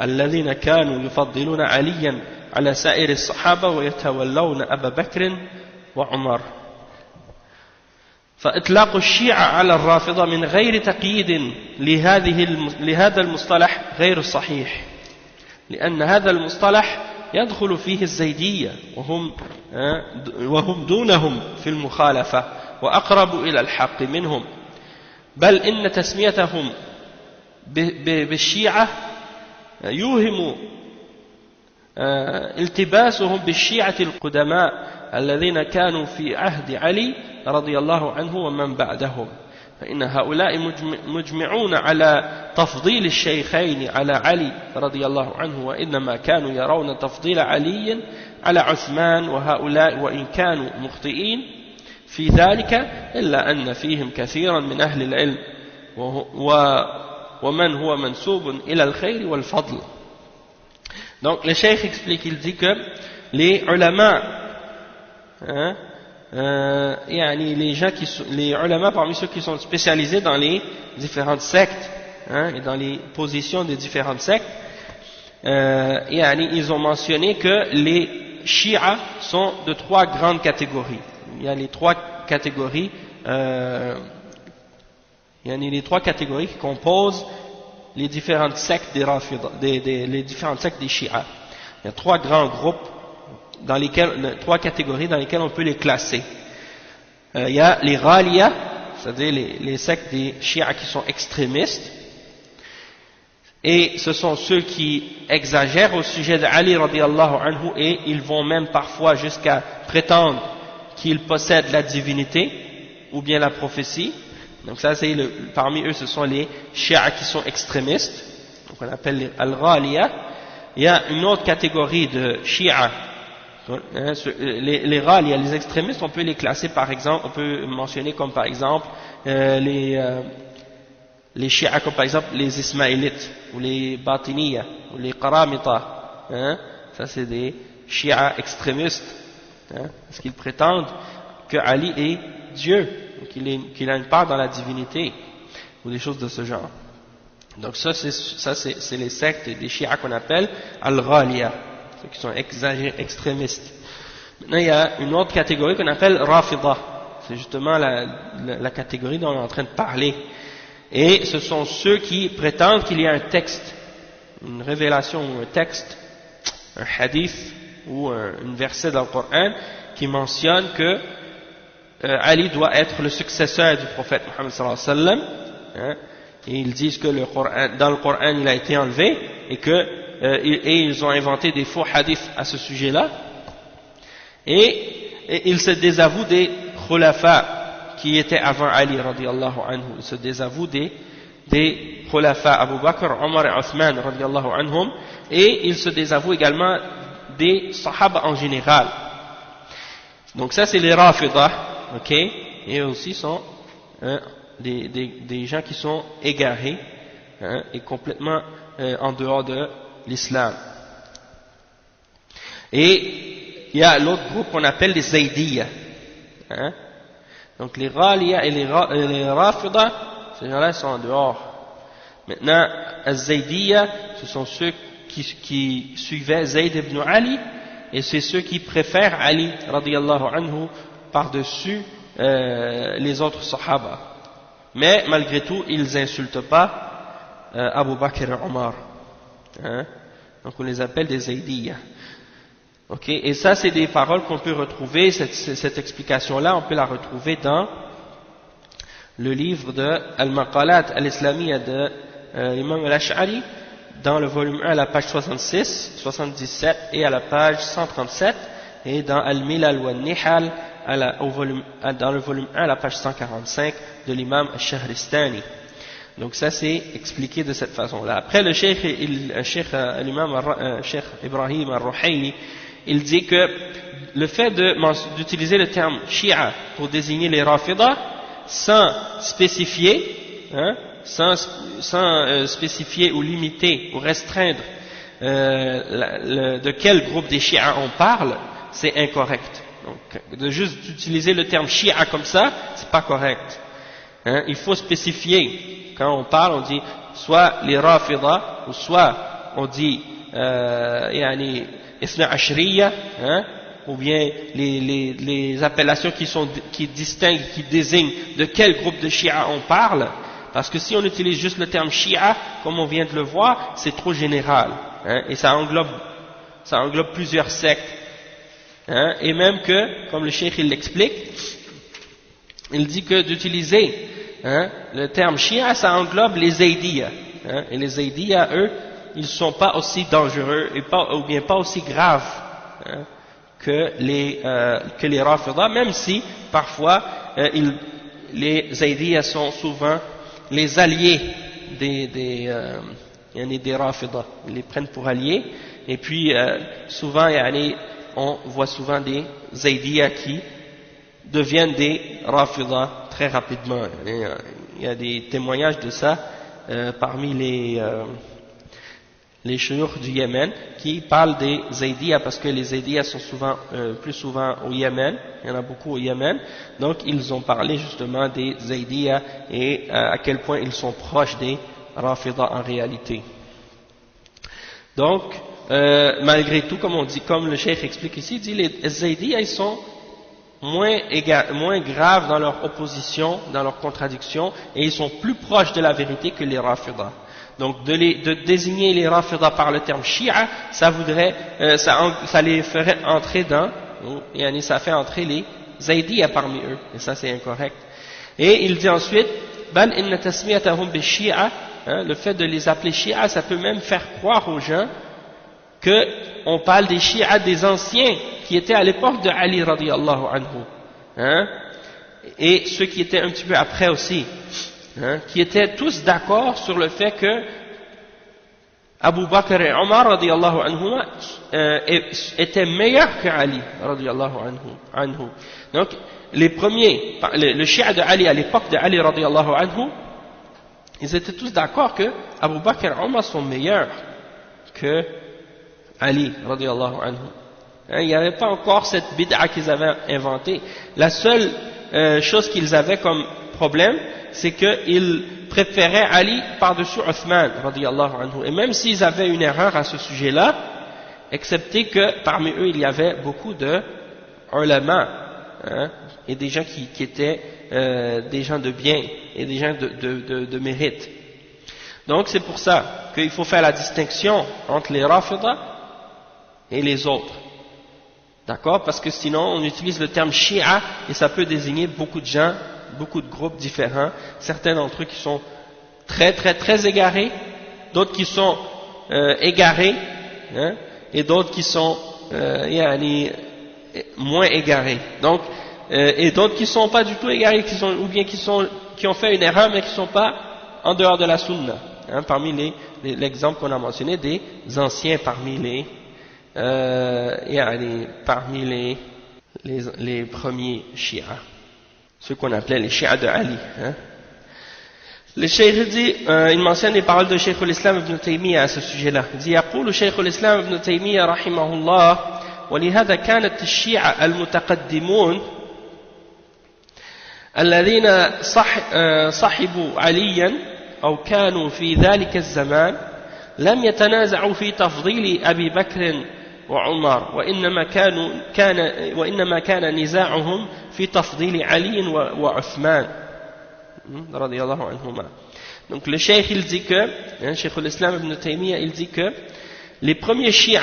A: الذين كانوا يفضلون عليا على سائر الصحابة ويتولون أبا بكر وعمر. فإطلاق الشيعة على الرافضة من غير تقييد لهذا المصطلح غير صحيح، لأن هذا المصطلح يدخل فيه الزيدية وهم دونهم في المخالفة وأقرب إلى الحق منهم، بل إن تسميتهم بالشيعة يوهم التباسهم بالشيعة القدماء الذين كانوا في عهد علي رضي الله عنه ومن بعدهم، فإن هؤلاء مجمعون على تفضيل الشيخين على علي رضي الله عنه، وإنما كانوا يرون تفضيل علي على عثمان، وهؤلاء وإن كانوا مخطئين في ذلك إلا أن فيهم كثيرا من أهل العلم ومن هو منسوب إلى الخير والفضل. Donc le cheikh explique, il dit que les ulama, les ulama parmi ceux qui sont spécialisés dans les différentes sectes et dans les positions des différentes sectes, ils ont mentionné que les Shia sont de trois grandes catégories. Il y a les trois catégories, les trois catégories qui composent les différentes sectes les différentes sectes des Shia. Il y a trois grands groupes trois catégories dans lesquelles on peut les classer. Il y a les Ghaliya, c'est-à-dire les sectes des Shia qui sont extrémistes, et ce sont ceux qui exagèrent au sujet d'Ali radiallahu anhu, et ils vont même parfois jusqu'à prétendre qu'ils possèdent la divinité ou bien la prophétie. Donc ça, parmi eux, ce sont les Shia qui sont extrémistes, donc on appelle les Al-Ghaliya. Il y a une autre catégorie de Shia, les Ghaliya, les extrémistes, on peut les classer par exemple, on peut mentionner comme par exemple les Shia, comme par exemple les Ismaélites, ou les Batiniya, ou les Qaramita. Ça c'est des Shia extrémistes, parce qu'ils prétendent que Ali est Dieu, qu'il a une part dans la divinité, ou des choses de ce genre. Donc ça c'est les sectes des Shia qu'on appelle Al-Ghaliya, ceux qui sont extrémistes. Maintenant il y a une autre catégorie qu'on appelle Rafida, c'est justement la catégorie dont on est en train de parler, et ce sont ceux qui prétendent qu'il y a un texte, une révélation ou un texte, un hadith ou un verset dans le Coran qui mentionne que Ali doit être le successeur du prophète Mohammed sallallahu alayhi wa sallam, et ils disent que dans le Coran il a été enlevé et ils ont inventé des faux hadiths à ce sujet-là, et ils se désavouent des khulafa qui étaient avant Ali radiyallahu anhu, ils se désavouent des khulafa Abu Bakr, Omar et Othman radiyallahu anhum, et ils se désavouent également des sahaba en général. Donc ça c'est les Rafidah, ok, et eux aussi sont des gens qui sont égarés et complètement en dehors de l'islam. Et il y a l'autre groupe qu'on appelle les Zaydiyya, Donc les Ghaliya et les Rafida, ces gens-là sont en dehors. Maintenant, Az-Zaydiyya, ce sont ceux qui suivaient Zayd ibn Ali, et c'est ceux qui préfèrent Ali radiyallahu anhu par-dessus les autres Sahaba. Mais malgré tout, ils insultent pas Abu Bakr et Omar. Hein? Donc on les appelle des Zaydiyya. Okay? Et ça, c'est des paroles qu'on peut retrouver, cette explication-là, on peut la retrouver dans le livre de Al-Maqalat al-Islamiyya de l'imam al-Ash'ari, dans le volume 1 à la page 66, 77 et à la page 137, et dans Al-Milal wa Nihal dans le volume 1 à la page 145 de l'imam al-Shahristani. Donc ça c'est expliqué de cette façon-là. Après le cheikh Ibrahim al-Ruhayli, il dit que le fait d'utiliser le terme Shia pour désigner les Rafida sans spécifier, hein, sans spécifier ou limiter ou restreindre de quel groupe des Shia on parle, c'est incorrect. Donc, de juste utiliser le terme Shia comme ça, c'est pas correct. Hein, il faut spécifier. Quand on parle, on dit soit les Rafida, ou soit on dit yani Ithna Ashriya, hein, ou bien les appellations qui distinguent, qui désignent de quel groupe de Shia on parle. Parce que si on utilise juste le terme Shia, comme on vient de le voir, c'est trop général. Hein, et ça englobe plusieurs sectes. Hein, et même que, comme le cheikh il l'explique, il dit que d'utiliser le terme Shia, ça englobe les Zaydiyya. Hein, et les Zaydiyya, eux, ils ne sont pas aussi dangereux ou bien pas aussi graves que les Rafida, même si parfois les Zaydiyya sont souvent les alliés des Rafida. Ils les prennent pour alliés, et puis souvent on voit souvent des Zaydiyya qui deviennent des Rafida très rapidement. Il y a des témoignages de ça parmi les chouyoukh du Yémen qui parlent des Zaydiyya, parce que les Zaydiyya sont plus souvent au Yémen, il y en a beaucoup au Yémen, donc ils ont parlé justement des Zaydiyya et à quel point ils sont proches des Rafida en réalité. Donc, malgré tout, comme le cheikh explique ici, il dit les Zaydiyya ils sont moins graves dans leur opposition, dans leur contradiction, et ils sont plus proches de la vérité que les Rafida. Donc de désigner les Rafida par le terme Shia, ça les ferait entrer ça fait entrer les Zaydiyya parmi eux, et ça c'est incorrect. Et il dit ensuite, bal inna tasmiyatahum bi Shia, le fait de les appeler Shia, ça peut même faire croire aux gens que on parle des Shia des anciens qui étaient à l'époque de Ali radiyallahu anhu, et ceux qui étaient un petit peu après aussi. Qui étaient tous d'accord sur le fait que Abu Bakr et Omar radiyallahu anhuma étaient meilleurs que Ali radiyallahu anhu. Donc les premiers, le Shia de Ali à l'époque de Ali radiyallahu anhu, ils étaient tous d'accord que Abu Bakr et Omar sont meilleurs que Ali radiyallahu anhu. Il n'y avait pas encore cette bid'a qu'ils avaient inventée. La seule chose qu'ils avaient comme problème, c'est qu'ils préféraient Ali par-dessus Uthman radiyallahu anhu. Et même s'ils avaient une erreur à ce sujet-là, excepté que parmi eux il y avait beaucoup de ulama, et des gens qui étaient des gens de bien et des gens de mérite. Donc c'est pour ça qu'il faut faire la distinction entre les Rafida et les autres. D'accord? Parce que sinon on utilise le terme Shia et ça peut désigner beaucoup de gens, beaucoup de groupes différents, certains d'entre eux qui sont très très très égarés, d'autres qui sont égarés, et d'autres qui sont moins égarés. Donc, et d'autres qui sont pas du tout égarés, qui ont fait une erreur mais qui sont pas en dehors de la sunna. Parmi l'exemple qu'on a mentionné des anciens parmi les premiers Shia, ceux qu'on appelait les Shia de Ali. Le Cheikh dit, il mentionne les paroles de Cheikh al-Islam ibn Taymiyyah à ce sujet-là. Il dit, يقول شيخ الإسلام ابن تيمية رحمه الله ولهذا كانت الشيعة المتقدمون الذين صحبوا عليا أو كانوا في ذلك الزمان لم يتنازعوا في تفضيل أبي بكر وعمر وإنما كان نزاعهم في تفضيل علي وعثمان رضي الله عنهما. Donc le cheikh il dit que, cheikh l'Islam Ibn Taymiyyah il dit que les premiers chiites,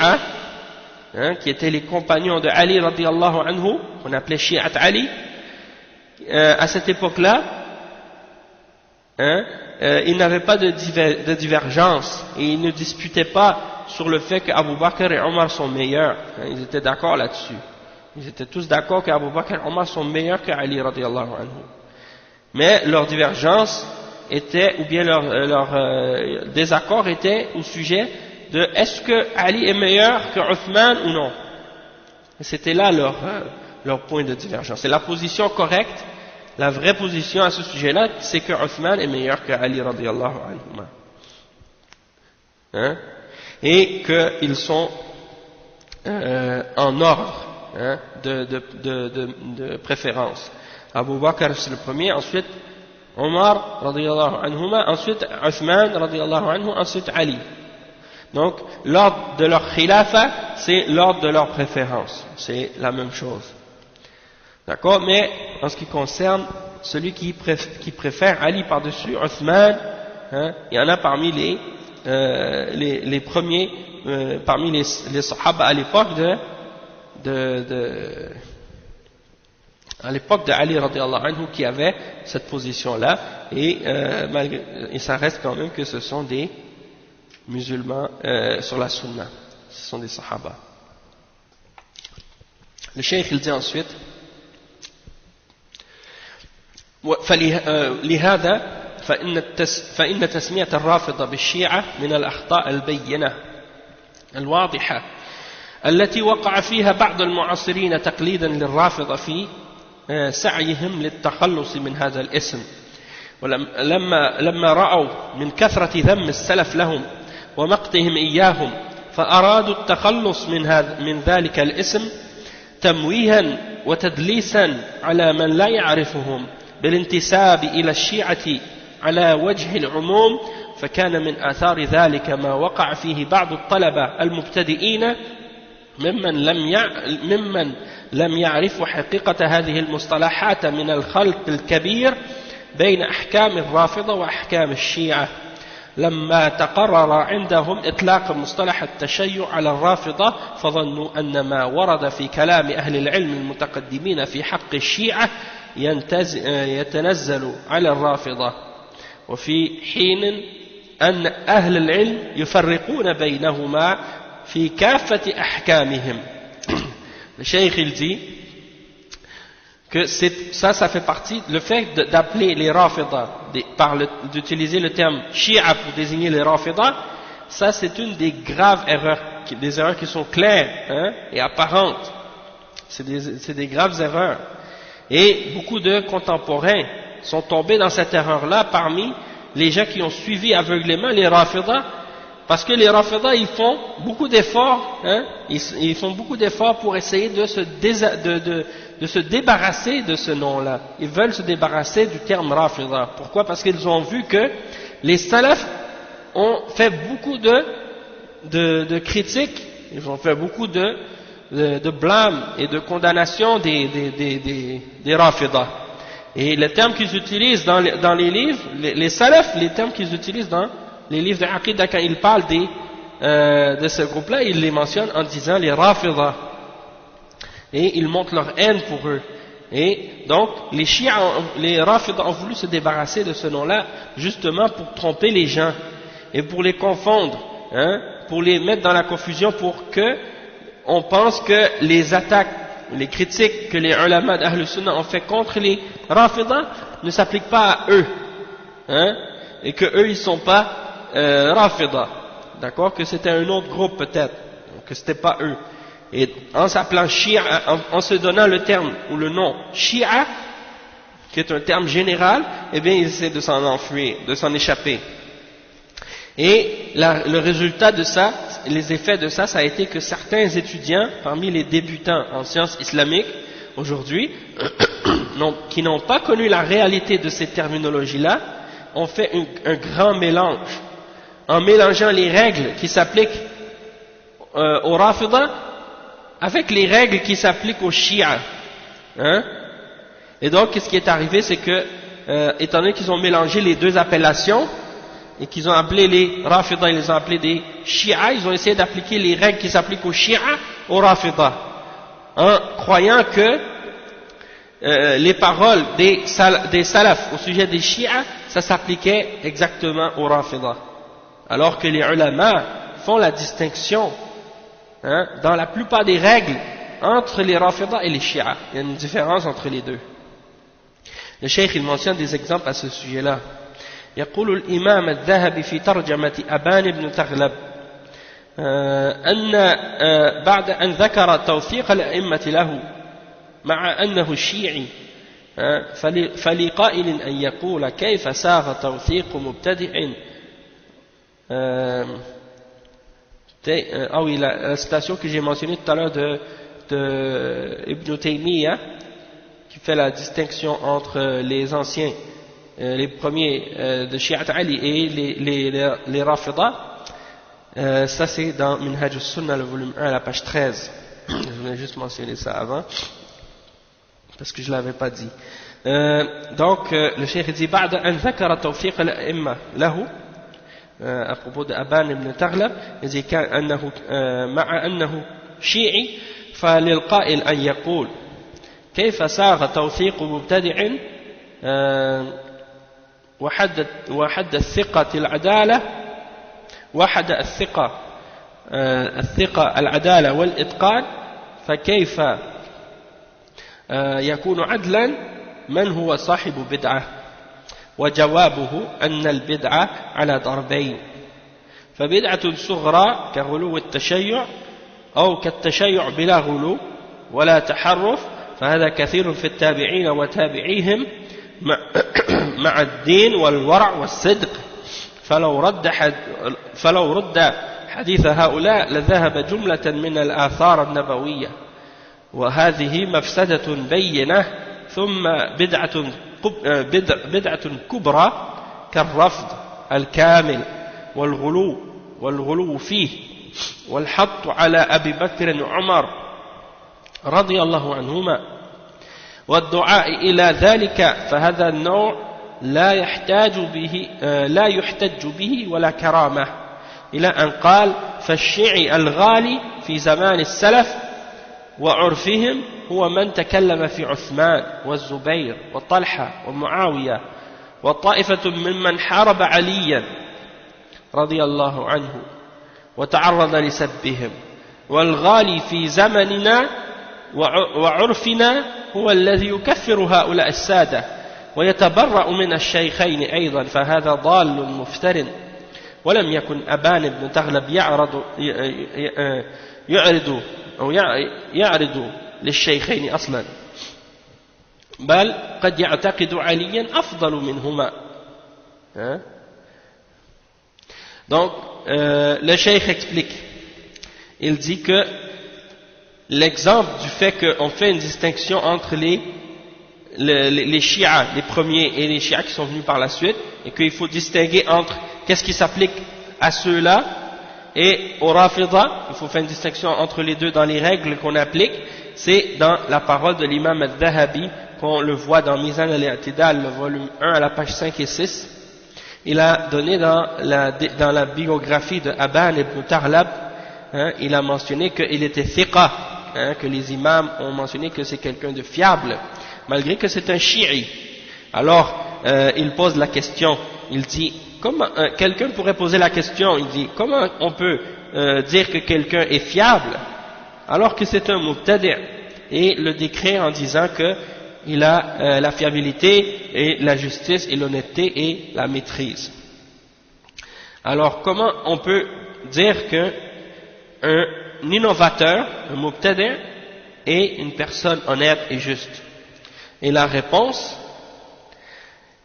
A: qui étaient les compagnons de Ali radiallahu anhu, qu'on appelait chiite Ali, à cette époque-là, ils n'avaient pas de divergence et ils ne disputaient pas sur le fait qu'Abu Bakr et Omar sont meilleurs. Ils étaient d'accord là-dessus. Ils étaient tous d'accord qu'Abu Bakr et Omar sont meilleurs qu'Ali radiallahu anhu. Mais leur divergence était, ou bien leur désaccord était au sujet de est-ce que Ali est meilleur que Uthman ou non. C'était là leur point de divergence. C'est la position correcte, la vraie position à ce sujet-là, c'est que Uthman est meilleur que Ali radiallahu anhu. Et qu'ils sont en ordre de préférence. Abu Bakr c'est le premier, ensuite Omar radiallahu anhuma, ensuite Uthman radiallahu anhu, ensuite Ali. Donc l'ordre de leur khilafa c'est l'ordre de leur préférence, c'est la même chose. D'accord? Mais en ce qui concerne celui qui préfère Ali par-dessus Uthman, il y en a parmi les premiers, parmi les sahaba à l'époque à l'époque de Ali radiallahu anhu qui avait cette position-là, et ça reste quand même que ce sont des musulmans sur la sunna, ce sont des sahaba. Le cheikh il dit ensuite لهذا فإن تسمية الرافضة بالشيعة من الأخطاء البينة الواضحة التي وقع فيها بعض المعاصرين تقليدا للرافضة في سعيهم للتخلص من هذا الاسم. لما رأوا من كثرة ذم السلف لهم ومقتهم إياهم فأرادوا التخلص من ذلك الاسم تمويها وتدليسا على من لا يعرفهم بالانتساب إلى الشيعة على وجه العموم، فكان من آثار ذلك ما وقع فيه بعض الطلبة المبتدئين ممن لم يعرفوا حقيقة هذه المصطلحات من الخلط الكبير بين أحكام الرافضة وأحكام الشيعة، لما تقرر عندهم إطلاق مصطلح التشيع على الرافضة فظنوا أن ما ورد في كلام أهل العلم المتقدمين في حق الشيعة يتنزل على الرافضة، وفي حين أن أهل العلم يفرقون بينهما في كافة أحكامهم. Le cheikh il dit que ça fait partie, le fait d'appeler les Rafidah, d'utiliser le terme Shia pour désigner les Rafidah, ça c'est une des graves erreurs, des erreurs qui sont claires et apparentes. C'est des graves erreurs. Et beaucoup de contemporains sont tombés dans cette erreur-là parmi les gens qui ont suivi aveuglément les Rafidah, parce que les Rafidah ils font beaucoup d'efforts, ils font beaucoup d'efforts pour essayer de se débarrasser de ce nom-là. Ils veulent se débarrasser du terme Rafidah. Pourquoi? Parce qu'ils ont vu que les salafs ont fait beaucoup de critiques, ils ont fait beaucoup de blâme et de condamnation des Rafidah. Et les termes qu'ils utilisent dans les livres, les salafs, les termes qu'ils utilisent dans les livres de Aqidah, quand ils parlent de ce groupe-là, ils les mentionnent en disant les Rafidah. Et ils montrent leur haine pour eux. Et donc, les Rafidah ont voulu se débarrasser de ce nom-là, justement pour tromper les gens, et pour les confondre, pour les mettre dans la confusion, pour que on pense que les attaques, les critiques que les ulama d'Ahl Sunnah ont fait contre les Rafidah ne s'appliquent pas à eux, et que eux ils sont pas Rafidah, d'accord, que c'était un autre groupe peut-être, que c'était pas eux. Et en s'appelant Shia, en se donnant le terme ou le nom Shia, qui est un terme général, eh bien ils essaient de s'en enfuir, de s'en échapper. Et le résultat de ça, les effets de ça, ça a été que certains étudiants, parmi les débutants en sciences islamiques aujourd'hui, qui n'ont pas connu la réalité de ces terminologies-là, ont fait un grand mélange, en mélangeant les règles qui s'appliquent aux Rafida avec les règles qui s'appliquent aux Shia. Hein? Et donc, ce qui est arrivé, c'est que, étant donné qu'ils ont mélangé les deux appellations, et qu'ils ont appelé les Rafida, ils les ont appelés des Shia, ils ont essayé d'appliquer les règles qui s'appliquent aux Shia, aux Rafida, en croyant que les paroles des salafs au sujet des Shia, ça s'appliquait exactement aux Rafida. Alors que les ulama font la distinction, hein, dans la plupart des règles entre les Rafida et les Shia. Il y a une différence entre les deux. Le cheikh il mentionne des exemples à ce sujet-là. يقول الإمام الذهبي في ترجمة أبان بن تغلب أن بعد أن ذكر توثيق الأئمة له مع أنه شيعي فلقائل أن يقول كيف ساغ توثيق مبتدع ah oui, la citation que j'ai mentionnée tout à l'heure de Ibn Taymiyyah, qui fait la distinction entre les anciens, les premiers de Shi'at Ali et les Rafida, ça c'est dans Minhaj al-Sunnah, le volume 1, à la page 13. Je voulais juste mentionner ça avant, parce que je ne l'avais pas dit. Donc, le cheikh dit بعد أن ذكر توثيق الأئمة له à propos d'Aban ibn Taghlab, il dit أنه مع أنه شيعي فللقائل أن يقول كيف ساغ توثيق مبتدع وحد الثقة العدالة وحد الثقة العدالة والإتقان فكيف يكون عدلا من هو صاحب بدعة وجوابه أن البدعة على ضربين فبدعة صغرى كغلو التشيع أو كالتشيع بلا غلو ولا تحرف فهذا كثير في التابعين وتابعيهم مع الدين والورع والصدق فلو رد حديث هؤلاء لذهب جملة من الآثار النبوية وهذه مفسدة بينة ثم بدعة كبرى كالرفض الكامل والغلو فيه والحط على أبي بكر وعمر رضي الله عنهما والدعاء إلى ذلك فهذا النوع لا يحتج به ولا كرامة إلى أن قال فالشيعي الغالي في زمان السلف وعرفهم هو من تكلم في عثمان والزبير وطلحة ومعاوية وطائفة ممن حارب عليا رضي الله عنه وتعرض لسبهم والغالي في زمننا وعرفنا هو الذي يكفر هؤلاء السادة ويتبرأ من الشيخين أيضا فهذا ضال مفتر ولم يكن أبان بن تغلب يعرض للشيخين أصلا بل قد يعتقد عليا أفضل منهما. Donc le cheikh explique, il dit que l'exemple du fait qu'on fait une distinction entre les chiites, les premiers, et les chiites qui sont venus par la suite, et qu'il faut distinguer entre qu'est-ce qui s'applique à ceux-là et au Rafida, il faut faire une distinction entre les deux dans les règles qu'on applique, c'est dans la parole de l'imam al-Dhahabi, qu'on le voit dans Mizan al-I'tidal, le volume 1 à la page 5 et 6. Il a donné dans la biographie de Aban ibn Taghlab, il a mentionné qu'il était thiqa, que les imams ont mentionné que c'est quelqu'un de fiable, malgré que c'est un chi'i. Alors, il pose la question, il dit, comment quelqu'un pourrait poser la question, il dit, comment on peut dire que quelqu'un est fiable, alors que c'est un mubtadi', et le décrire en disant que il a la fiabilité et la justice et l'honnêteté et la maîtrise. Alors, comment on peut dire qu'un innovateur, un mubtadi', est une personne honnête et juste? Et la réponse,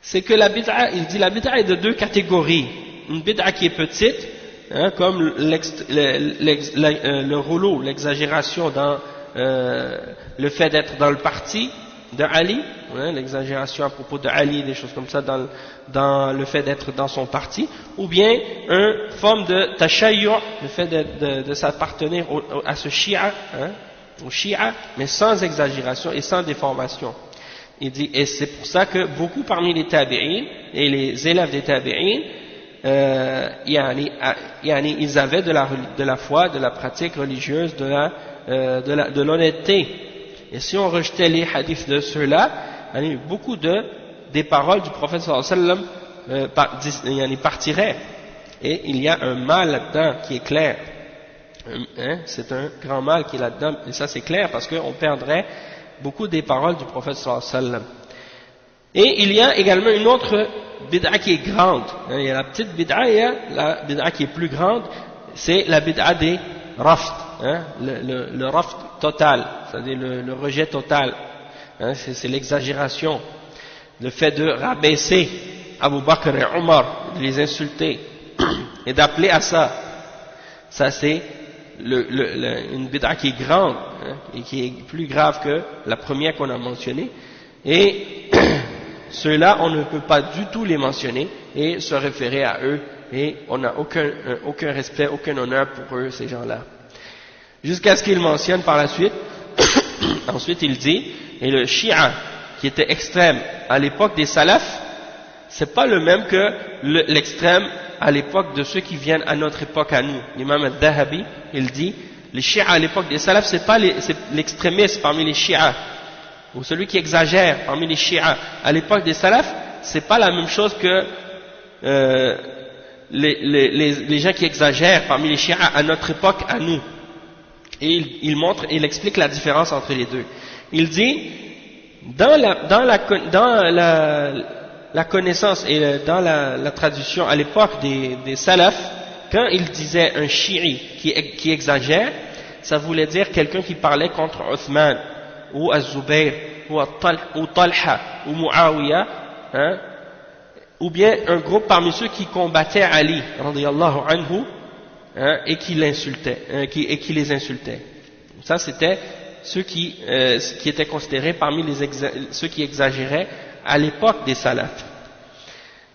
A: c'est que la bid'a, il dit la bid'a est de deux catégories. Une bid'a qui est petite, comme le rouleau, l'exagération dans le fait d'être dans le parti, de Ali, hein, l'exagération à propos de Ali, des choses comme ça dans le fait d'être dans son parti, ou bien une forme de tashayyu', le fait de s'appartenir à ce Shia, hein, au Shia, mais sans exagération et sans déformation. Il dit, et c'est pour ça que beaucoup parmi les tabi'in et les élèves des tabi'in, ils avaient de la foi, de la pratique religieuse, de l'honnêteté. Et si on rejetait les hadiths de ceux-là, beaucoup des paroles du prophète sallallahu alayhi wa sallam partiraient. Et il y a un mal là-dedans qui est clair. Hein, c'est un grand mal qui est là-dedans, et ça c'est clair parce qu'on perdrait beaucoup des paroles du prophète sallallahu alayhi wa sallam. Et il y a également une autre bid'a qui est grande. Il y a la petite bid'a et il y a la bid'a qui est plus grande, c'est la bid'a des rafd, hein, le rafd total, c'est-à-dire le rejet total, hein, c'est l'exagération, le fait de rabaisser Abu Bakr et Omar, de les insulter et d'appeler à ça. Ça c'est une bid'a qui est grande, hein, et qui est plus grave que la première qu'on a mentionnée, et ceux-là on ne peut pas du tout les mentionner et se référer à eux, et on n'a aucun respect, aucun honneur pour eux, ces gens-là, jusqu'à ce qu'il mentionne par la suite. Ensuite il dit, et le Shia qui était extrême à l'époque des salafs, c'est pas le même que l'extrême à l'époque de ceux qui viennent à notre époque à nous. L'imam al-Dhahabi, il dit, les Shia à l'époque des salafs, c'est pas l'extrémiste parmi les Shia, ou celui qui exagère parmi les Shia. À l'époque des salafs, c'est pas la même chose que les gens qui exagèrent parmi les Shia à notre époque à nous. Et il explique la différence entre les deux. Il dit, dans la connaissance et dans la traduction à l'époque des salafs, quand il disait un chi'i qui exagère, ça voulait dire quelqu'un qui parlait contre Uthman, ou Az-Zubayr, ou Talha, ou Muawiyah, hein, ou bien un groupe parmi ceux qui combattaient Ali, radiyallahu anhu, hein, et qui l'insultaient, et qui les insultaient. Ça c'était ceux qui étaient considérés parmi ceux qui exagéraient à l'époque des salafs.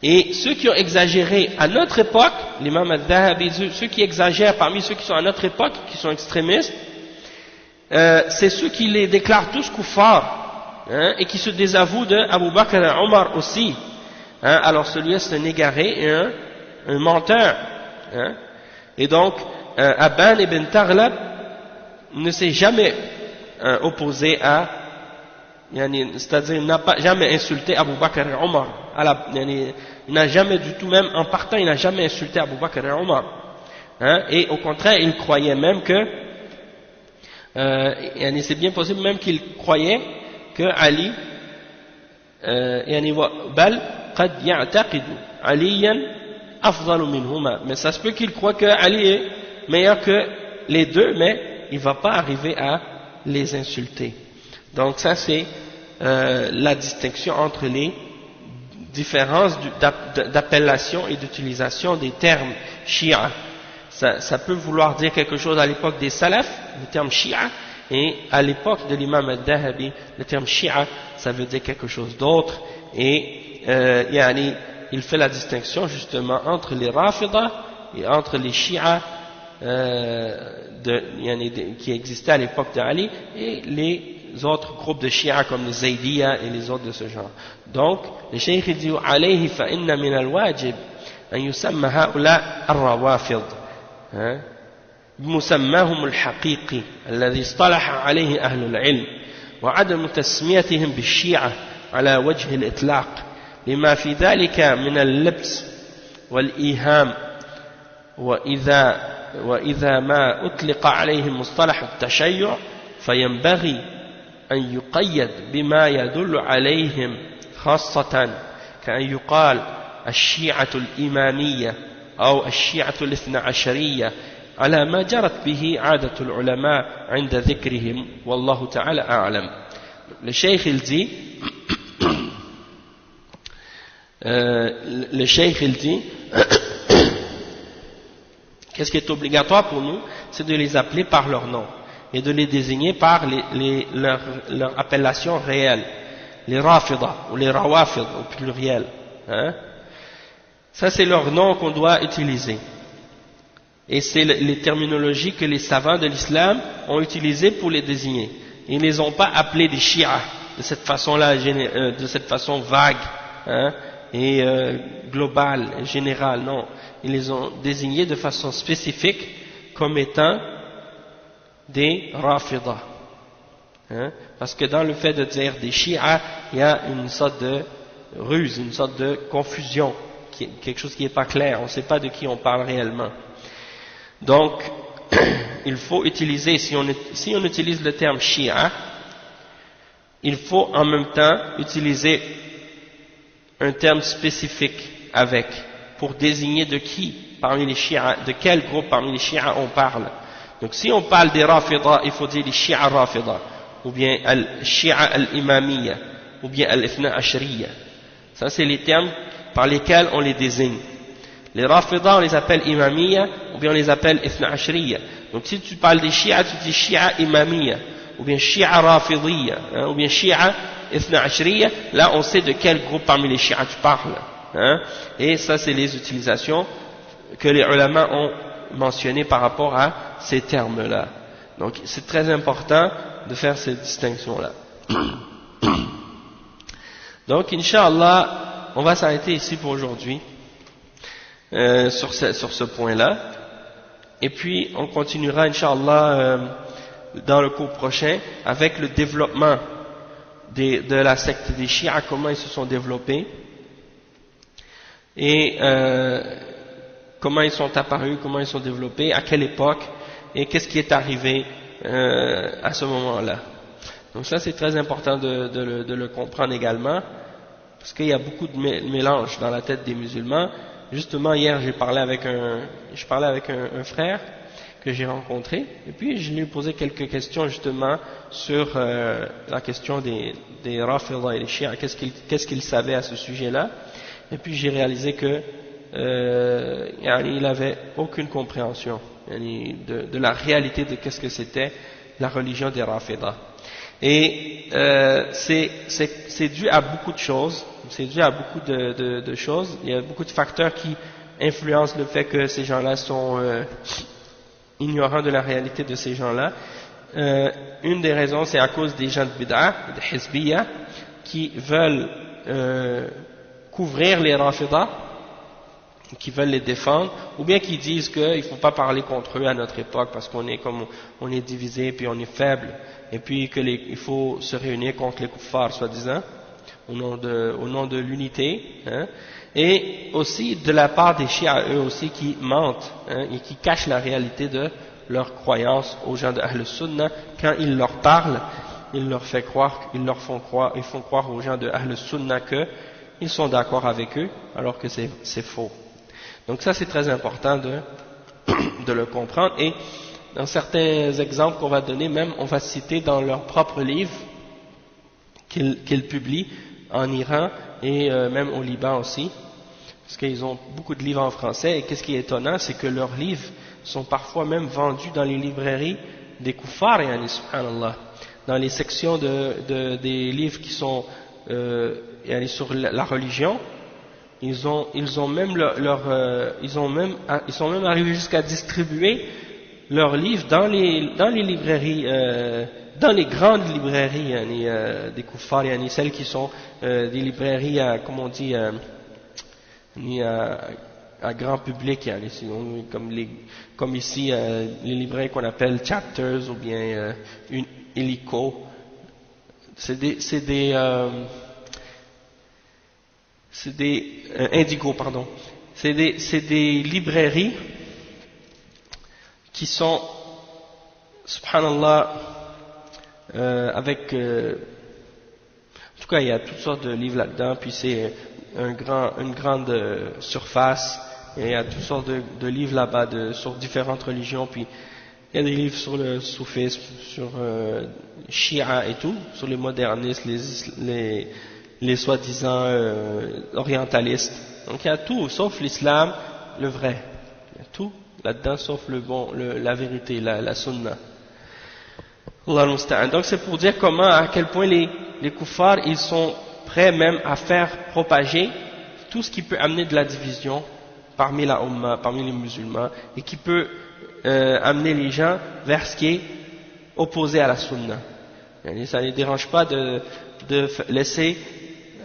A: Et ceux qui ont exagéré à notre époque, l'imam al-Dhahabi, ceux qui exagèrent parmi ceux qui sont à notre époque, qui sont extrémistes, c'est ceux qui les déclarent tous kuffar, hein, et qui se désavouent de Abu Bakr et Omar aussi. Hein, alors celui-là c'est un égaré et un menteur. Hein. Et donc, Aban ibn Taghlab ne s'est jamais opposé à, c'est-à-dire il n'a jamais insulté Abu Bakr et Omar. Il n'a jamais du tout, même en partant, il n'a jamais insulté Abu Bakr et Omar. Hein, et au contraire, il croyait même que, c'est bien possible même qu'il croyait que Ali, bal qad ya'taqidu aliyan afdalu minhuma, mais ça se peut qu'il croit que Ali est meilleur que les deux, mais il ne va pas arriver à les insulter. Donc ça c'est la distinction entre les différences d'appellation et d'utilisation des termes Shia. Ça peut vouloir dire quelque chose à l'époque des salafs, le terme Shia, et à l'époque de l'imam al-Dhahabi, le terme Shia, ça veut dire quelque chose d'autre, et il fait la distinction justement entre les Rafida et entre les Shia qui existaient à l'époque d'Ali et les autres groupes de Shia comme les Zaydiyya et les autres de ce genre. Donc, le Cheikh dit alayhi fa inna min al-wajib an yusamma ha'ula ar-rawafid بمسماهم الحقيقي الذي اصطلح عليه أهل العلم وعدم تسميتهم بالشيعة على وجه الإطلاق لما في ذلك من اللبس والإيهام وإذا ما أطلق عليهم مصطلح التشيع فينبغي أن يقيد بما يدل عليهم خاصة كأن يقال الشيعة الإمامية أو الشيعة الاثنى عشرية على ما جرت به عادة العلماء عند ذكرهم والله تعالى أعلم. Le Cheikh il dit qu'est-ce qui est obligatoire pour nous, c'est de les appeler par leur nom et de les désigner par leur appellation réelle. les Rafida ou les Rawafid au pluriel. Hein? Ça c'est leur nom qu'on doit utiliser. Et c'est les terminologies que les savants de l'islam ont utilisées pour les désigner. Ils ne les ont pas appelés des Shia de cette façon-là, de cette façon vague, hein, et globale, générale, non. Ils les ont désignés de façon spécifique comme étant des Rafida. Hein, parce que dans le fait de dire des Shia, il y a une sorte de ruse, une sorte de confusion, quelque chose qui n'est pas clair, on ne sait pas de qui on parle réellement. Donc, il faut utiliser, si on utilise le terme Shia, il faut en même temps utiliser un terme spécifique avec, pour désigner de qui parmi les Shia, de quel groupe parmi les Shia on parle. Donc si on parle des Rafida, il faut dire les Shia Rafida, ou bien Shia al-Imamiyya, ou bien al-Ithna Ashriyya. Ça c'est les termes par lesquels on les désigne. Les Rafida on les appelle Imamiyya, ou bien on les appelle Ithna Ashriyya. Donc si tu parles des Shia, tu dis Shia Imamiyya, ou bien Shia Rafidiyya, hein, ou bien Shia Ithna Ashriyya, là on sait de quel groupe parmi les Shia tu parles. Hein, et ça c'est les utilisations que les ulama ont mentionnées par rapport à ces termes-là. Donc c'est très important de faire cette distinction-là. Donc Inch'Allah, on va s'arrêter ici pour aujourd'hui sur ce point-là. Et puis on continuera Inch'Allah dans le cours prochain avec le développement de la secte des Shia, comment ils se sont développés et comment ils sont apparus, comment ils sont développés, à quelle époque et qu'est-ce qui est arrivé à ce moment-là. Donc ça c'est très important de le comprendre également, parce qu'il y a beaucoup de mélange dans la tête des musulmans. Justement hier je parlais avec un frère que j'ai rencontré, et puis je lui ai posé quelques questions justement sur la question des Rafida et des Shia, qu'est-ce qu'il savait à ce sujet-là, et puis j'ai réalisé que il n'avait aucune compréhension de la réalité de qu'est-ce que c'était la religion des Rafida. Et c'est dû à beaucoup de choses, c'est dû à beaucoup de choses, il y a beaucoup de facteurs qui influencent le fait que ces gens-là sont ignorants de la réalité de ces gens-là. Une des raisons c'est à cause des gens de Bid'ah, de Hizbiyya, qui veulent couvrir les Rafida, qui veulent les défendre, ou bien qui disent qu'il ne faut pas parler contre eux à notre époque parce qu'on est divisé puis on est faible, et puis qu'il faut se réunir contre les kuffars soi-disant au nom de l'unité, hein, et aussi de la part des chiites eux aussi qui mentent, hein, et qui cachent la réalité de leur croyance aux gens de Ahl Sunnah. Quand ils leur parlent, ils font croire aux gens de Ahl Sunnah qu'ils sont d'accord avec eux alors que c'est faux. Donc ça c'est très important de le comprendre, et dans certains exemples qu'on va donner, même on va citer dans leurs propres livres qu'ils publient en Iran et même au Liban aussi, parce qu'ils ont beaucoup de livres en français, et qu'est-ce qui est étonnant, c'est que leurs livres sont parfois même vendus dans les librairies des kuffars, subhanallah, dans les sections des livres qui sont sur la religion. Ils sont même arrivés jusqu'à distribuer leurs livres dans les librairies, dans les grandes librairies des kuffars, celles qui sont des librairies comme on dit à grand public, comme ici les librairies qu'on appelle chapters ou bien une Illico. Indigo, pardon. C'est des librairies qui sont, subhanallah, avec, en tout cas il y a toutes sortes de livres là-dedans, puis c'est une grande surface, et il y a toutes sortes de livres là-bas sur différentes religions, puis il y a des livres sur le soufisme, sur Shia et tout, sur les modernistes, les soi-disant orientalistes. Donc il y a tout sauf l'islam, le vrai. Il y a tout là-dedans sauf la vérité, la sunna. Allah al-musta'an. Donc c'est pour dire à quel point les les kuffars, ils sont prêts même à faire propager tout ce qui peut amener de la division parmi la Ummah, parmi les musulmans, et qui peut amener les gens vers ce qui est opposé à la Sunna. Ça ne les dérange pas de laisser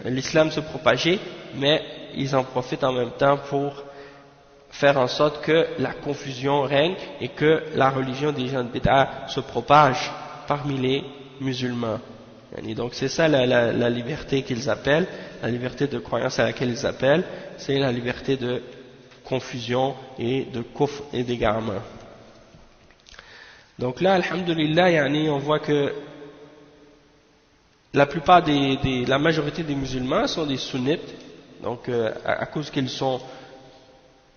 A: l'islam se propager, mais ils en profitent en même temps pour faire en sorte que la confusion règne et que la religion des gens de bid'a se propage parmi les musulmans. Et donc c'est ça la liberté qu'ils appellent, la liberté de croyance à laquelle ils appellent, c'est la liberté de confusion et de kufr et d'égarement. Donc là, alhamdulillah, on voit que la plupart la majorité des musulmans sont des sunnites, donc à cause qu'ils sont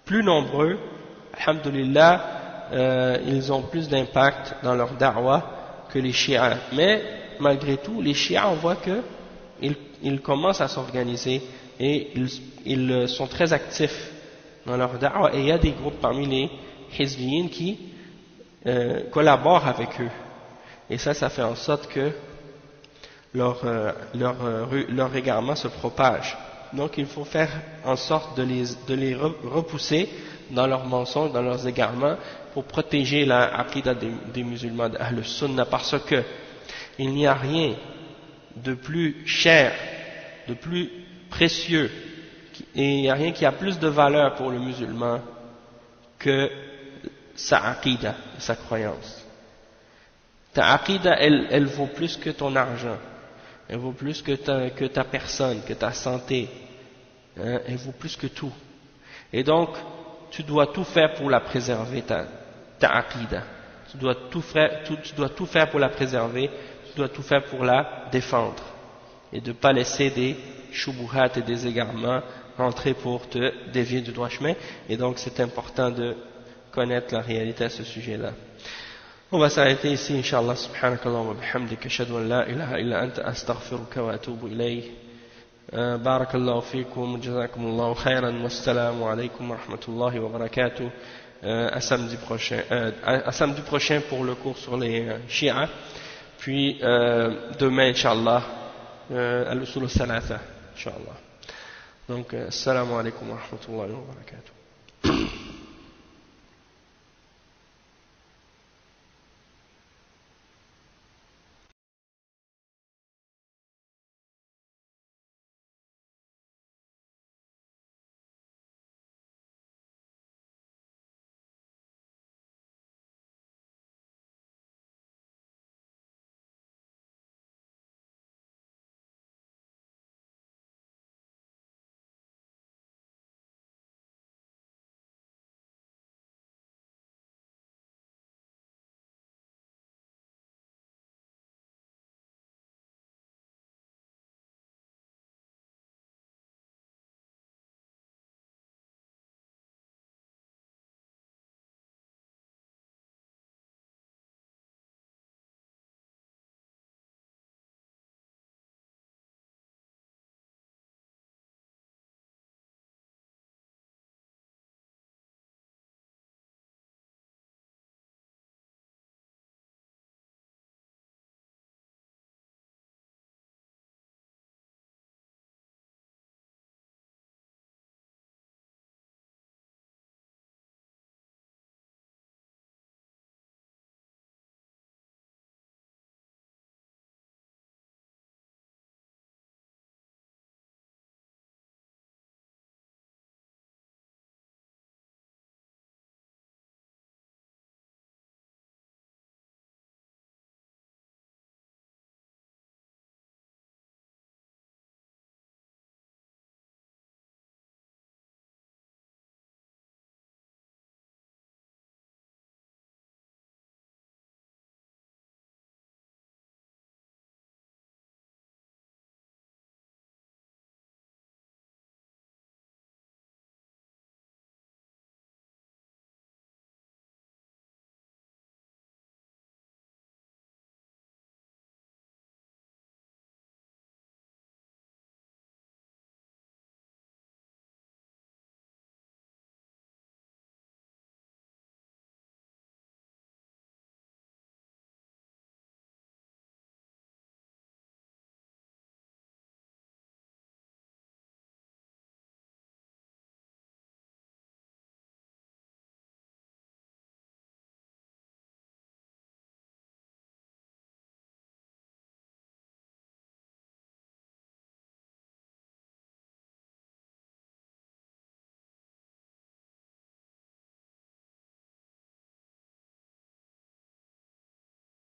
A: plus nombreux, alhamdulillah, ils ont plus d'impact dans leur da'wah que les chiites. Mais malgré tout, les chiites, on voit qu'ils commencent à s'organiser et ils sont très actifs dans leur da'wah, et il y a des groupes parmi les hizbiyin qui collaborent avec eux. Et ça fait en sorte que leur égarement se propage. Donc il faut faire en sorte de les repousser dans leurs mensonges, dans leurs égarements, pour protéger la aqidah des musulmans d'Ahl Sunnah, parce que il n'y a rien de plus cher, de plus précieux, et il n'y a rien qui a plus de valeur pour le musulman que sa aqidah, sa croyance. Ta aqidah, elle vaut plus que ton argent, elle vaut plus que ta personne, que ta santé, hein, elle vaut plus que tout. Et donc, tu dois tout faire pour la préserver, ta aqidah. Tu dois tout faire pour la préserver, tu dois tout faire pour la défendre. Et de ne pas laisser des shubuhat et des égarements rentrer pour te dévier du droit chemin. Et donc, c'est important de connaître la réalité à ce sujet-là. On va s'arrêter ici, Inch'Allah, subhanakallah wa bihamdika, ashhadu an la ilaha illa anta astaghfiruka wa atubu ilayh. Barakallahu fikum, jazakumullahu khairan, wassalamu alaykum wa rahmatullahi wa barakatuh. À samedi prochain pour le cours sur les chiites. Puis demain, Inch'Allah, al-usul al-thalatha, Inch'Allah. Donc, assalamu alaykum wa rahmatullahi wa barakatuh.